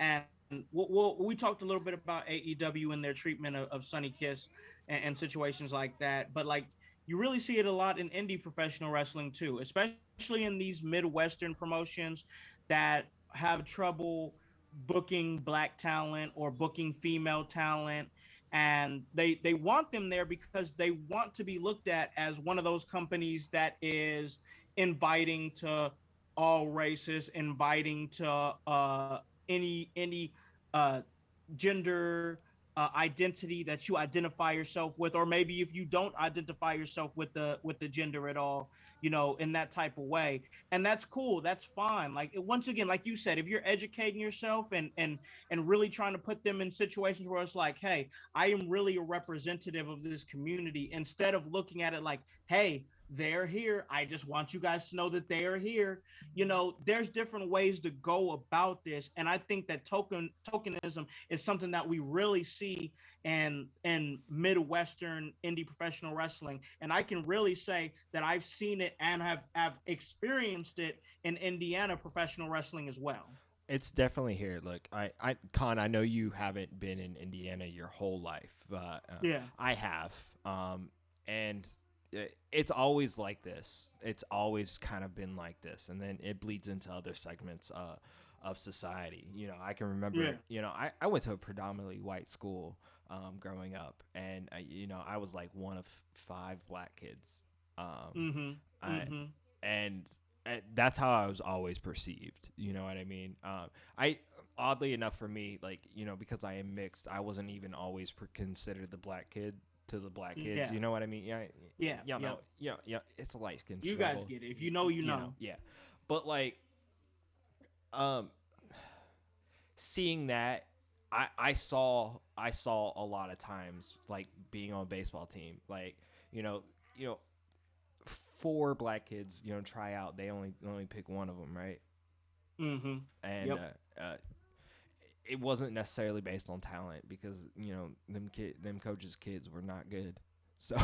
we talked a little bit about AEW and their treatment of Sunny Kiss and situations like that. But like you really see it a lot in indie professional wrestling too, especially in these Midwestern promotions that have trouble booking black talent or booking female talent, and they want them there because they want to be looked at as one of those companies that is inviting to all races, inviting to any uh gender identity that you identify yourself with, or maybe if you don't identify yourself with the gender at all, in that type of way. And that's cool, that's fine. Like once again, like you said, if you're educating yourself and really trying to put them in situations where it's like, hey, I am really a representative of this community, instead of looking at it like, hey, they're here, I just want you guys to know that they are here. There's different ways to go about this, and I think that tokenism is something that we really see in Midwestern indie professional wrestling, and I can really say that I've seen it and have experienced it in Indiana professional wrestling as well. It's definitely here. Look, Con, I know you haven't been in Indiana your whole life, but Yeah, I have, and it's always like this. It's always kind of been like this, and then it bleeds into other segments of society. I can yeah. remember. I went to a predominantly white school growing up, and I was like one of five black kids. Um, Mm-hmm. I Mm-hmm. and that's how I was always perceived. You know what I mean? I oddly enough for me, like because I am mixed, I wasn't even always considered the black kid to the black Yeah. kids. You know what I mean? Yeah, Yeah. y'all know. Yep. Yeah, yeah. It's a light skin You guys struggle. get it. If you know, you know. Yeah. But like, um, seeing that, I saw a lot of times like being on a baseball team, like you know you know four black kids, try out. They only pick one of them, right? Mm-hmm. And Yep. it wasn't necessarily based on talent because them coaches' kids were not good. So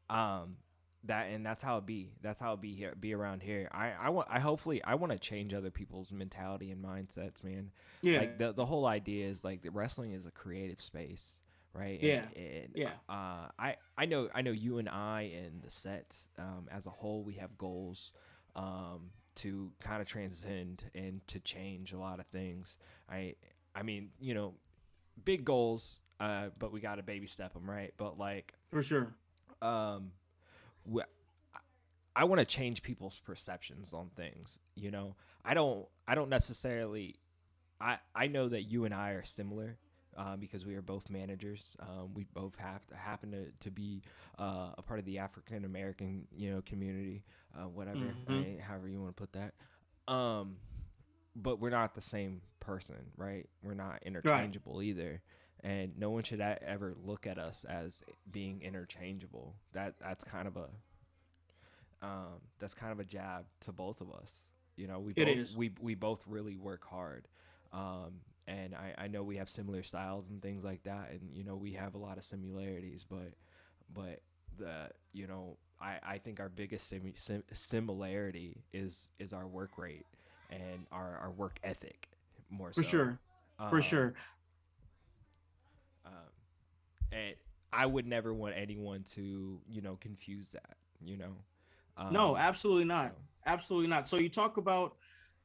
um, that's how it be. That's how it be here, be around here. I want to change other people's mentality and mindsets, man. Yeah. Like the whole idea is like the wrestling is a creative space, right? Yeah. And Yeah. I know you and I and the sets as a whole we have goals to kind of transcend and to change a lot of things. I mean big goals, but we got to baby step them, right? But like For sure. um wh- I want to change people's perceptions on things. I don't necessarily. I know that you and I are similar. Because we are both managers, we both have to happen to be a part of the African American community, whatever, Mm-hmm. however you want to put that. Um, but we're not the same person, right? We're not Right. interchangeable either, and no one should ever look at us as being interchangeable. That's kind of a jab to both of us. We It both is. we both really work hard, and I know we have similar styles and things like that, and we have a lot of similarities, but the I think our biggest similarity is our work rate and our work ethic more For so. sure. For Um, sure. um, and I would never want anyone to confuse that. You know, No, um, absolutely so not. Absolutely not. So you talk about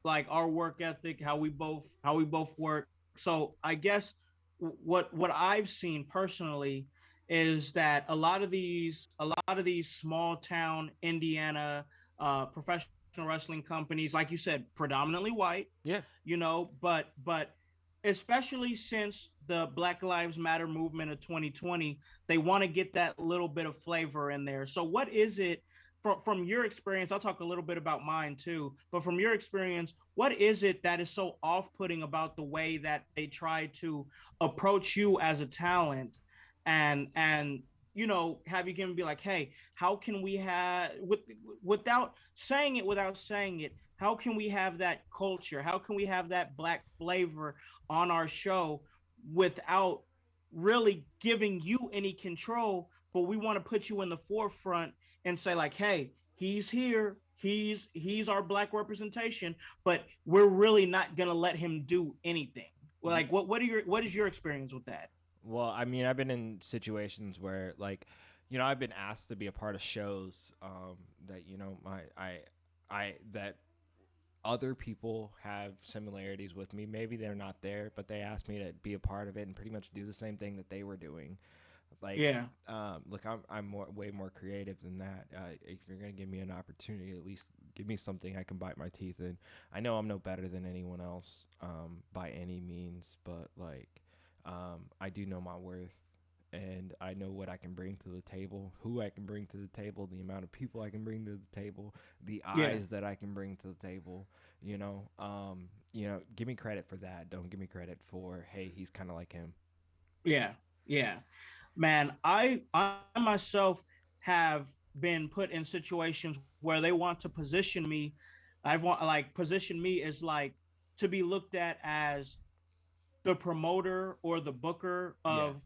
like our work ethic, how we both work. So I guess what I've seen personally is that a lot of these small town Indiana professional wrestling companies, like you said, predominantly white, yeah, but especially since the Black Lives Matter movement of 2020, they want to get that little bit of flavor in there. So what is it from your experience? I'll talk a little bit about mine too, but from your experience, what is it that is so off-putting about the way that they try to approach you as a talent and have you given be like, hey, how can we have without saying it, how can we have that culture, how can we have that black flavor on our show without really giving you any control, but we want to put you in the forefront and say like, hey, he's here, he's our black representation, but we're really not going to let him do anything. Like what is your experience with that? well, I mean, I've been in situations where, like, I've been asked to be a part of shows that that other people have similarities with me. Maybe they're not there, but they asked me to be a part of it and pretty much do the same thing that they were doing. Like, Yeah. look, I'm way more creative than that. If you're gonna give me an opportunity, at least give me something I can bite my teeth in. I know I'm no better than anyone else, by any means, but like, I do know my worth, and I know what I can bring to the table, who I can bring to the table, the amount of people I can bring to the table, the Yeah. eyes that I can bring to the table. Give me credit for that. Don't give me credit for, hey, he's kind of like him. Yeah. Yeah. Man, I myself have been put in situations where they want to position me. I've want like position me as like to be looked at as the promoter or the booker Yeah, of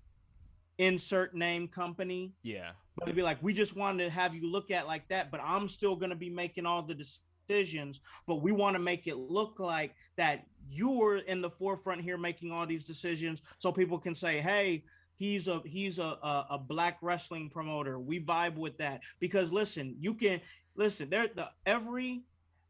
insert name company. yeah, But it'd be like, we just wanted to have you look at like that, but I'm still gonna be making all the decisions. decisions, but we want to make it look like that you're in the forefront here making all these decisions, so people can say, hey, he's a black wrestling promoter. We vibe with that because listen, you can listen. There, every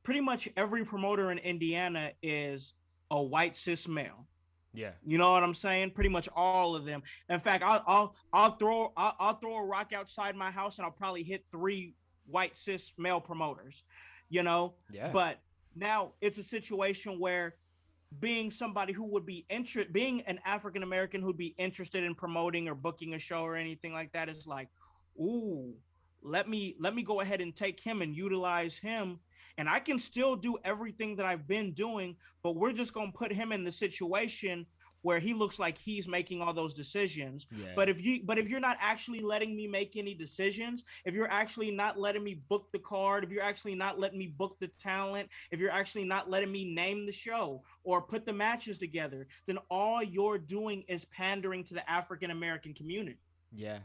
pretty much every promoter in Indiana is a white cis male. Yeah. You know what I'm saying? Pretty much all of them. In fact, I'll throw a rock outside my house and I'll probably hit 3 white cis male promoters. You know, Yeah. but now it's a situation where being somebody who would be being an African American who'd be interested in promoting or booking a show or anything like that is like, ooh, let me go ahead and take him and utilize him, and I can still do everything that I've been doing, but we're just gonna put him in the situation where he looks like he's making all those decisions. Yeah. But if you're not actually letting me make any decisions, if you're actually not letting me book the card, if you're actually not letting me book the talent, if you're actually not letting me name the show or put the matches together, then all you're doing is pandering to the African American community. Yeah,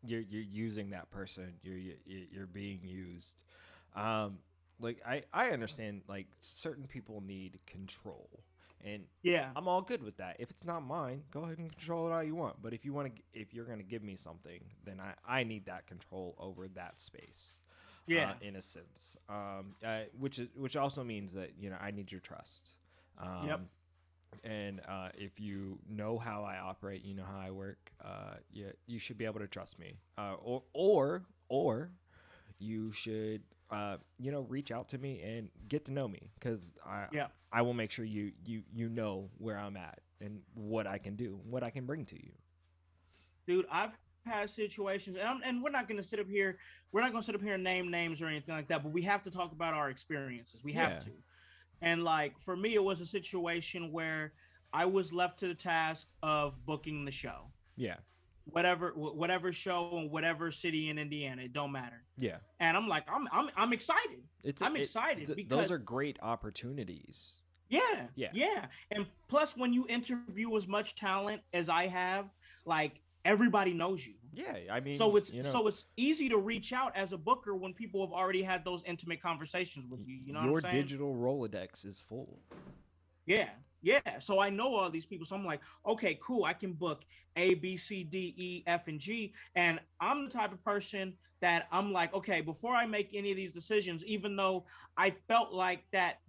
you're using that person. You're being used. Um, like I understand. Like certain people need control, and Yeah, I'm all good with that. If it's not mine, go ahead and control it all you want. But if you're gonna give me something, then I need that control over that space. yeah, In a sense, which also means that I need your trust. yep. Um, and if you know how I operate, you know how I work, you should be able to trust me. Or you should reach out to me and get to know me, because Yeah, I will make sure you know where I'm at and what I can do, what I can bring to you. dude, I've had situations, and we're not going to sit up here. We're not going to sit up here and name names or anything like that. But we have to talk about our experiences. We have Yeah, to. And like for me, it was a situation where I was left to the task of booking the show, yeah, whatever show in whatever city in Indiana. It don't matter. yeah. And I'm like, I'm excited. I'm excited Those because are great opportunities. yeah, Yeah, yeah. And plus, when you interview as much talent as I have, like everybody knows you. yeah. I mean, So it's easy to reach out as a booker when people have already had those intimate conversations with you. You know your what I'm saying? digital Rolodex is full. Yeah, yeah. So I know all these people. So I'm like, okay, cool. I can book A, B, C, D, E, F, and G. And I'm the type of person that I'm like, okay, before I make any of these decisions, even though I felt like that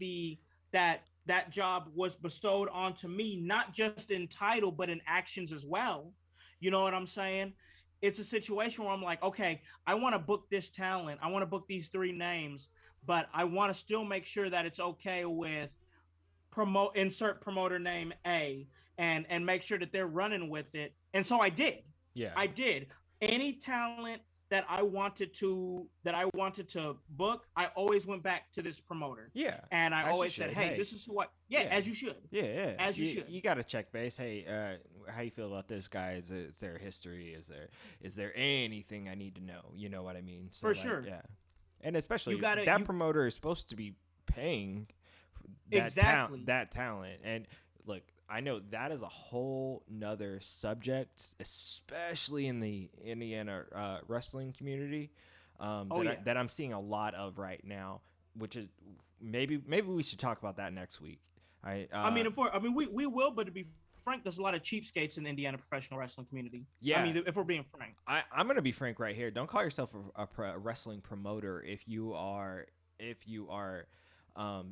job was bestowed onto me, not just in title, but in actions as well. You know what I'm saying? It's a situation where I'm like, okay, I want to book this talent. I want to book these 3 names, but I want to still make sure that it's okay with insert promoter name A, and make sure that they're running with it. And so I did. Yeah, I did. Any talent that I wanted to book, I always went back to this promoter. yeah. And I As you always said, should. "Hey, Hey, this is who I." Yeah, yeah. as you should. Yeah, yeah. As you should. You got to check base. Hey, how you feel about this guy? Is there history? Is there anything I need to know? You know what I mean? So For sure. Yeah. And especially You gotta- that you- promoter is supposed to be paying Exactly. that talent. And look, I know that is a whole nother subject, especially in the Indiana wrestling community. That I'm seeing a lot of right now, which is maybe we should talk about that next week. We will, but to be frank, there's a lot of cheapskates in the Indiana professional wrestling community. Yeah. I mean, if we're being frank. I'm gonna be frank right here. Don't call yourself a wrestling promoter if you are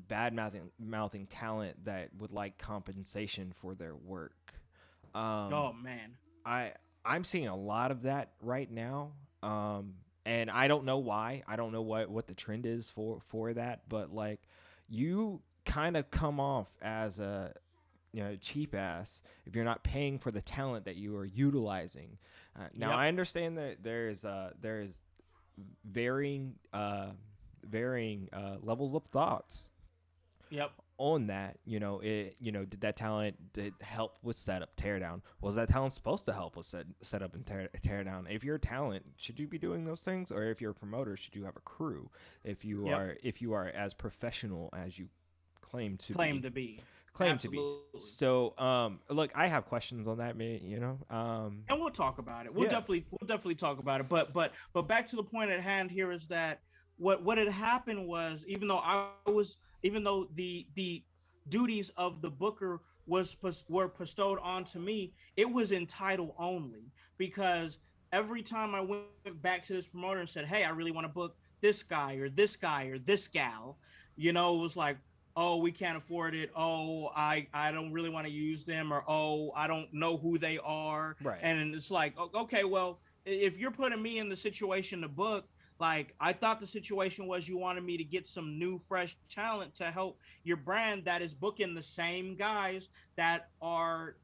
bad mouthing talent that would like compensation for their work. Oh man. I'm seeing a lot of that right now. And I don't know why. I don't know what the trend is for that, but like you kind of come off as a cheap ass if you're not paying for the talent that you are utilizing. Now Yep. I understand that there is varying levels of thoughts Yep. on that. Did that talent help with setup, teardown? Was that talent supposed to help with setup and teardown? If you're a talent, should you be doing those things? Or if you're a promoter, should you have a crew? If you are as professional as you claim to be. Absolutely. So, look, I have questions on that, man. And we'll talk about it. We'll definitely talk about it. But back to the point at hand here is that what had happened was, even though the duties of the booker were bestowed onto me, it was in title only, because every time I went back to this promoter and said, hey, I really want to book this guy or this guy or this gal, it was like, oh, we can't afford it. Oh, I don't really want to use them, or oh, I don't know who they are. Right. And it's like, okay, well, if you're putting me in the situation to book, like, I thought the situation was you wanted me to get some new fresh talent to help your brand that is booking the same guys that are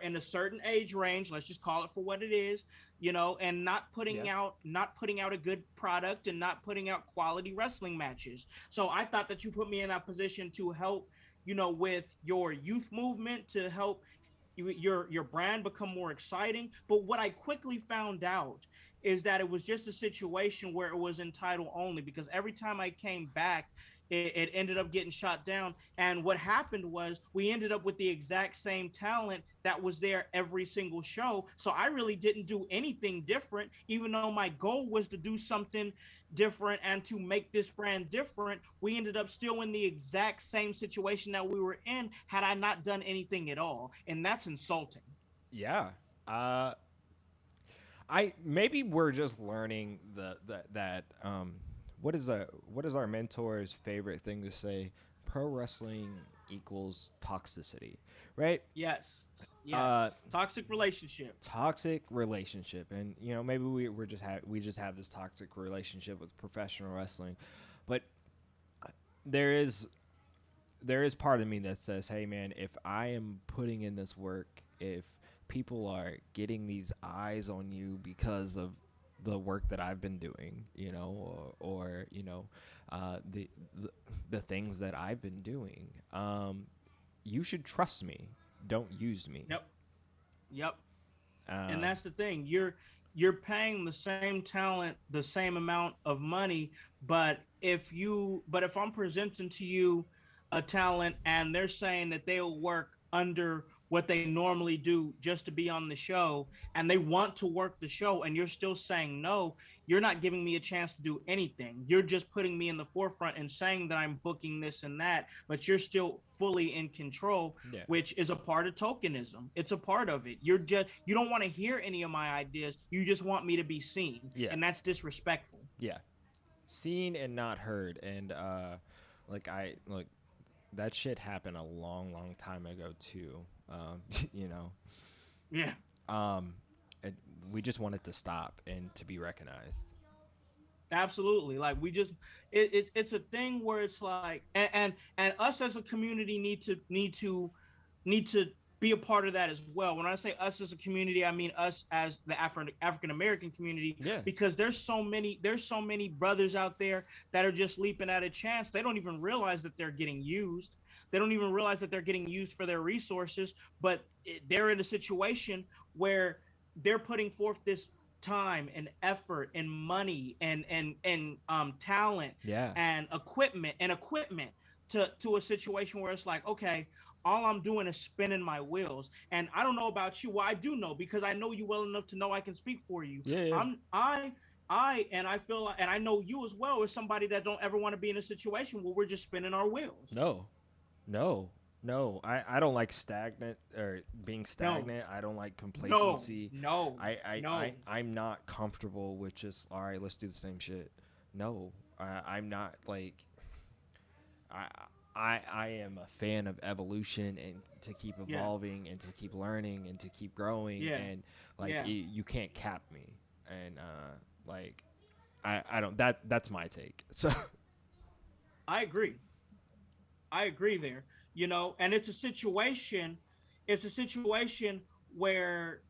in a certain age range. Let's just call it for what it is, and Yeah. not putting out a good product and not putting out quality wrestling matches. So I thought that you put me in that position to help, with your youth movement, to help your brand become more exciting. But what I quickly found out is that it was just a situation where it was in title only, because every time I came back, it ended up getting shot down. And what happened was we ended up with the exact same talent that was there every single show. So I really didn't do anything different, even though my goal was to do something different and to make this brand different. We ended up still in the exact same situation that we were in had I not done anything at all. And that's insulting. Yeah. Uh, I maybe we're just learning that what is our mentor's favorite thing to say? Pro wrestling equals toxicity, right? Yes. Uh, Yes. Toxic relationship. toxic relationship, and maybe we just have this toxic relationship with professional wrestling, but there is there is part of me that says, hey man, if I am putting in this work, if people are getting these eyes on you because of the work that I've been doing, or the the things that I've been doing, you should trust me. Don't use me. Yep. Yep. And Um, that's the thing. You're paying the same talent the same amount of money, but if I'm presenting to you a talent and they're saying that they'll work under what they normally do just to be on the show, and they want to work the show, and you're still saying no, you're not giving me a chance to do anything. You're just putting me in the forefront and saying that I'm booking this and that, but you're still fully in control, yeah, which is a part of tokenism. It's a part of it. You don't want to hear any of my ideas. You just want me to be seen, yeah, and that's disrespectful. yeah. Seen and not heard, and like that shit happened a long time ago too. You know, Yeah. um, and we just want it to stop and to be recognized. Absolutely. Like, we just it's a thing where it's like, and us as a community need to be a part of that as well. When I say us as a community, I mean us as the African American community, Yeah, because there's so many brothers out there that are just leaping at a chance. They don't even realize that they're getting used. They don't even realize that they're getting used for their resources, but they're in a situation where they're putting forth this time and effort and money and talent yeah, and equipment to a situation where it's like, okay, all I'm doing is spinning my wheels. And I don't know about you. Well, I do know, because I know you well enough to know I can speak for you. yeah, yeah. I feel like, and I know you as well, as somebody that don't ever want to be in a situation where we're just spinning our wheels. No, no, no. I don't like stagnant or being No, stagnant. I don't like no, complacency. no, no. I'm not comfortable with just all right. Let's do the same shit. No, I'm not like I. I am a fan of evolution and to keep Yeah, evolving and to keep learning and to keep growing, yeah, and like yeah. you can't cap me, and like I don't that's my take. So I agree. I agree there. And it's a situation where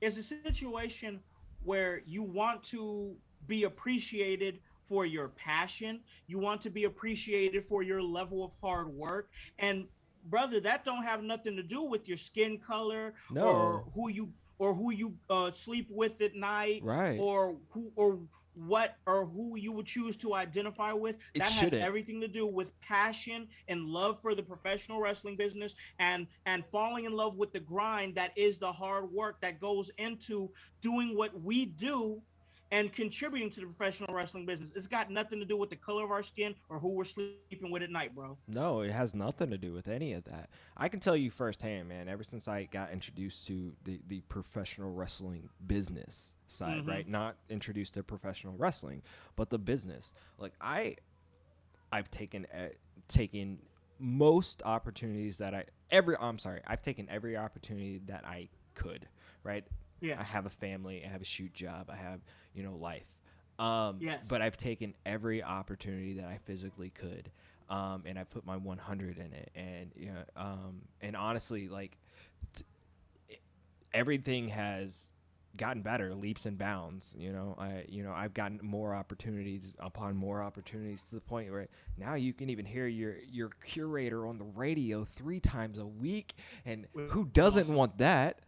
it's a situation where you want to be appreciated for your passion. You want to be appreciated for your level of hard work. And brother, that don't have nothing to do with your skin color, no, or who you sleep with at night, right? or who you would choose to identify with. It That has shouldn't. everything to do with passion and love for the professional wrestling business, and falling in love with the grind that is the hard work that goes into doing what we do, and contributing to the professional wrestling business. It's got nothing to do with the color of our skin or who we're sleeping with at night, bro. No, it has nothing to do with any of that. I can tell you firsthand, man, ever since I got introduced to the professional wrestling business side, Mm-hmm. right? Not introduced to professional wrestling, but the business. Like I've taken most opportunities that I've taken every opportunity that I could, right? Yeah. I have a family, I have a shoot job, I have, life. Yes. But I've taken every opportunity that I physically could. And I put my 100 in it, and honestly, like t- everything has gotten better, leaps and bounds. I've gotten more opportunities upon more opportunities to the point where now you can even hear your curator on the radio 3 times a week, and Which who is doesn't awesome. want that?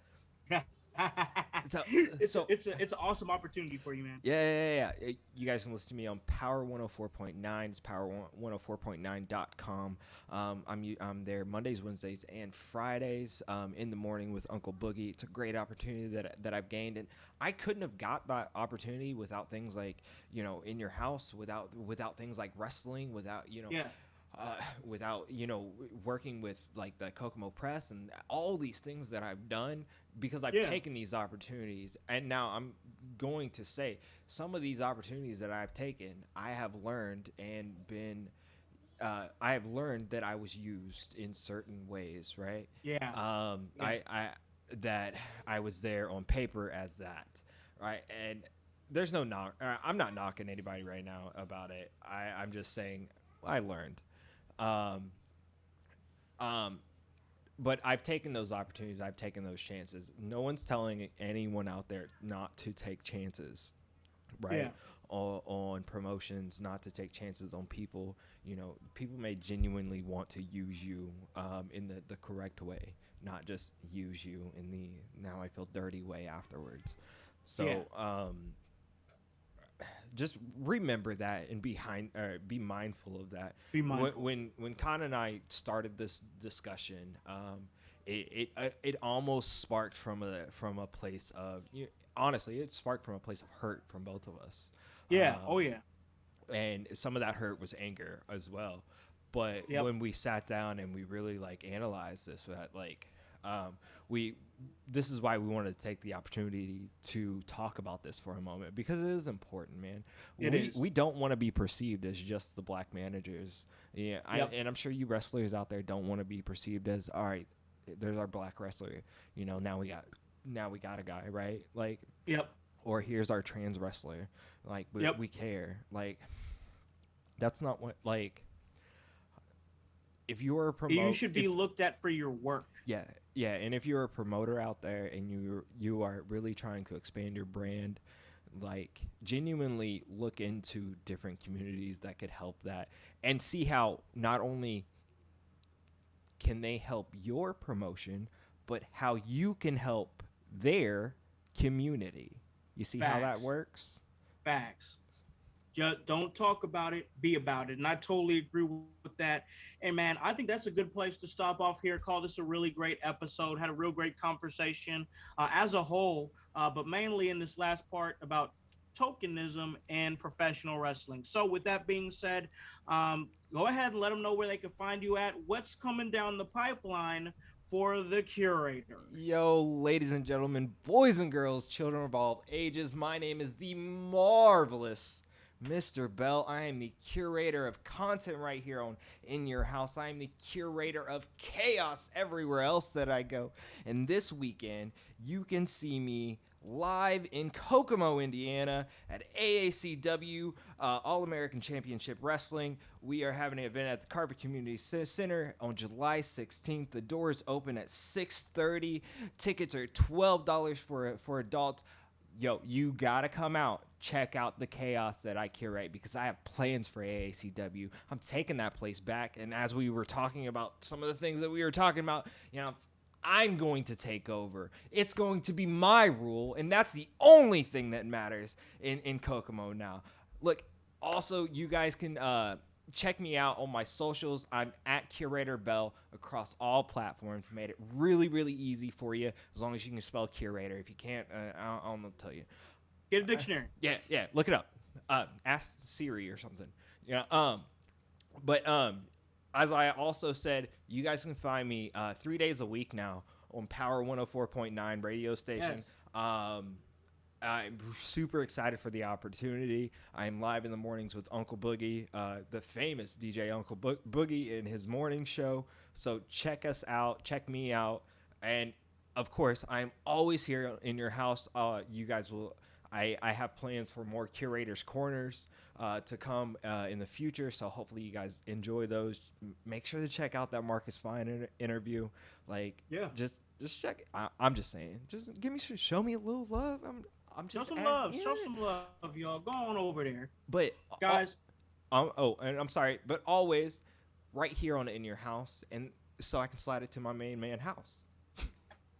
So, so It's an awesome opportunity for you, man. yeah. You guys can listen to me on Power 104.9. It's power104.9.com. I'm there Mondays, Wednesdays, and Fridays in the morning with Uncle Boogie. It's a great opportunity that I've gained, and I couldn't have got that opportunity without things like in your house, without things like wrestling, Yeah. without working with like the Kokomo Press and all these things that I've done because I've Yeah. taken these opportunities. And now I'm going to say some of these opportunities that I've taken, I have learned I have learned that I was used in certain ways, right? Yeah. Yeah. I that I was there on paper as that, right? And there's no knock. I'm not knocking anybody right now about it. I'm just saying I learned. Um, um, but I've taken those opportunities. I've taken those chances. No one's telling anyone out there not to take chances, Yeah. right? On promotions, not to take chances on people. People may genuinely want to use you in the correct way, not just use you in the now I feel dirty way afterwards. Yeah. So just remember that and be mindful of that. Be mindful. When Con and I started this discussion, it almost sparked from a place of honestly, it sparked from a place of hurt from both of us. Yeah. Oh yeah. And some of that hurt was anger as well. But Yep. when we sat down and we really like analyzed this, that like we this is why we wanted to take the opportunity to talk about this for a moment because it is important, man. It we is. we don't want to be perceived as just the black managers. Yeah, Yep. and I'm sure you wrestlers out there don't want to be perceived as all right. There's our black wrestler. Now we got a guy, right? Like, Yep. or here's our trans wrestler. Like Yep. we care. Like that's not what like if you're a You promote should if be looked at for your work. yeah, yeah, and if you're a promoter out there and you are really trying to expand your brand, like genuinely look into different communities that could help that and see how not only can they help your promotion, but how you can help their community. You see how that Facts. works? Facts. Just don't talk about it, be about it. And I totally agree with that. And man, I think that's a good place to stop off here. Call this a really great episode. Had a real great conversation as a whole, but mainly in this last part about tokenism and professional wrestling. So, with that being said, go ahead and let them know where they can find you at. What's coming down the pipeline for the curator? Yo, ladies and gentlemen, boys and girls, children of all ages, my name is the marvelous Mr. Bell. I am the curator of content right here on In Your House. I am the curator of chaos everywhere else that I go. And this weekend, you can see me live in Kokomo, Indiana at AACW All American Championship Wrestling. We are having an event at the Carver Community Center on July 16th. The doors open at 6:30. Tickets are $12 for adults. Yo, you gotta come out, check out the chaos that I curate because I have plans for AACW. I'm taking that place back, and as we were talking about some of the things that we were talking about, I'm going to take over. It's going to be my rule, and that's the only thing that matters in Kokomo now. Look, also, you guys can check me out on my socials. I'm at Curator Bell across all platforms. Made it really, really easy for you as long as you can spell curator. If you can't, I'll tell you. Get a dictionary. Yeah. Look it up. Ask Siri or something. Yeah. But as I also said, you guys can find me 3 days a week now on Power 104.9 radio station. Yes. I'm super excited for the opportunity. I'm live in the mornings with Uncle Boogie, the famous DJ Uncle Boogie, in his morning show. So check us out, check me out, and of course, I'm always here in your house. You guys will. I have plans for more curators corners to come in the future, so hopefully you guys enjoy those. Make sure to check out that Marcus Fine interview. Like, Yeah. just check it. I'm just saying, just give me, show me a little love. I'm Show just some love. yeah. Show some love, y'all. Go on over there, But guys. and I'm sorry, but always right here on In Your House, and so I can slide it to my main man house.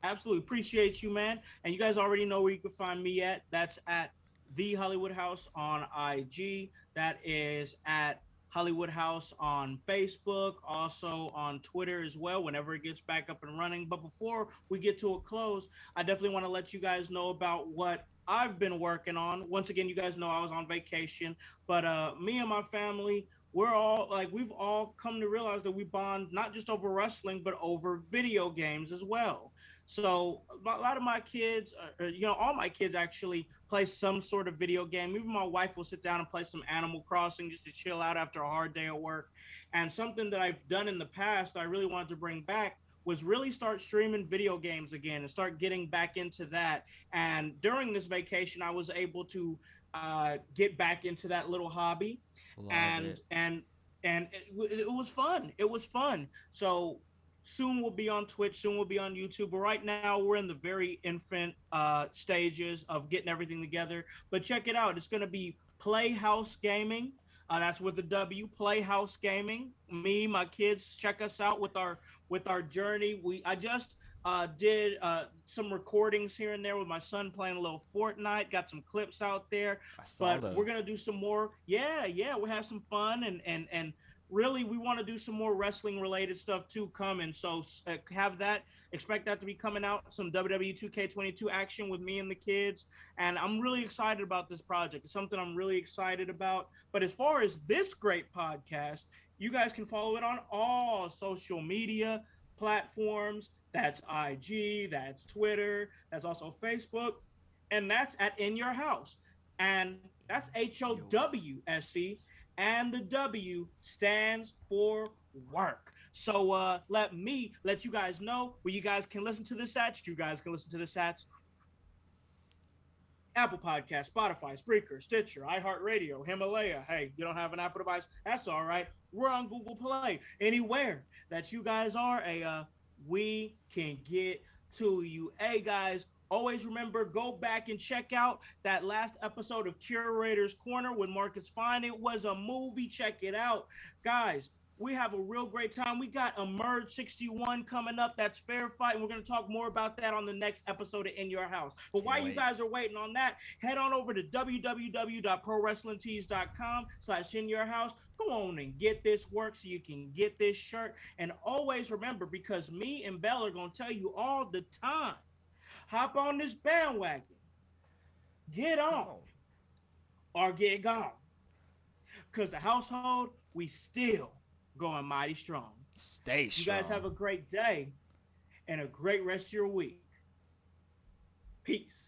Absolutely appreciate you, man. And you guys already know where you can find me at. That's at the Hollywood House on IG. That is at Hollywood House on Facebook, also on Twitter as well, whenever it gets back up and running. But before we get to a close, I definitely want to let you guys know about what I've been working on. Once again, you guys know I was on vacation, but me and my family, we've all come to realize that we bond not just over wrestling, but over video games as well. So a lot of my kids, all my kids actually play some sort of video game. Even my wife will sit down and play some Animal Crossing just to chill out after a hard day of work. And something that I've done in the past that I really wanted to bring back was really start streaming video games again and start getting back into that. And during this vacation, I was able to get back into that little hobby, Love and it. and it was fun. It was fun. So soon we'll be on Twitch, soon we'll be on YouTube. But right now we're in the very infant stages of getting everything together. But check it out. It's going to be Playhouse Gaming. That's with the W. Playhouse Gaming. Me, my kids, check us out with our journey. I just did some recordings here and there with my son playing a little Fortnite. Got some clips out there, I saw but those. we're gonna do some more. Yeah, we have some fun, and really we want to do some more wrestling related stuff too coming. So have that. Expect that to be coming out. Some WWE 2K22 action with me and the kids, and I'm really excited about this project. It's something I'm really excited about. But as far as this great podcast, you guys can follow it on all social media platforms. That's IG, that's Twitter, that's also Facebook, and that's at In Your House. And that's HOWSC, and the W stands for work. So let you guys know where you guys can listen to this at. You guys can listen to this at Apple Podcast, Spotify, Spreaker, Stitcher, iHeartRadio, Himalaya. Hey, you don't have an Apple device? That's all right. We're on Google Play. Anywhere that you guys are, we can get to you. Hey, guys, always remember, go back and check out that last episode of Curator's Corner with Marcus Fine. It was a movie. Check it out. Guys, we have a real great time. We got Emerge 61 coming up. That's Fair Fight. And we're going to talk more about that on the next episode of In Your House. But while you guys are waiting on that, head on over to www.prowrestlingtees.com/In Your House. Go on and get this work so you can get this shirt. And always remember, because me and Belle are going to tell you all the time, hop on this bandwagon, get on, or get gone. Because the household, we still going mighty strong. Stay strong. You guys have a great day and a great rest of your week. Peace.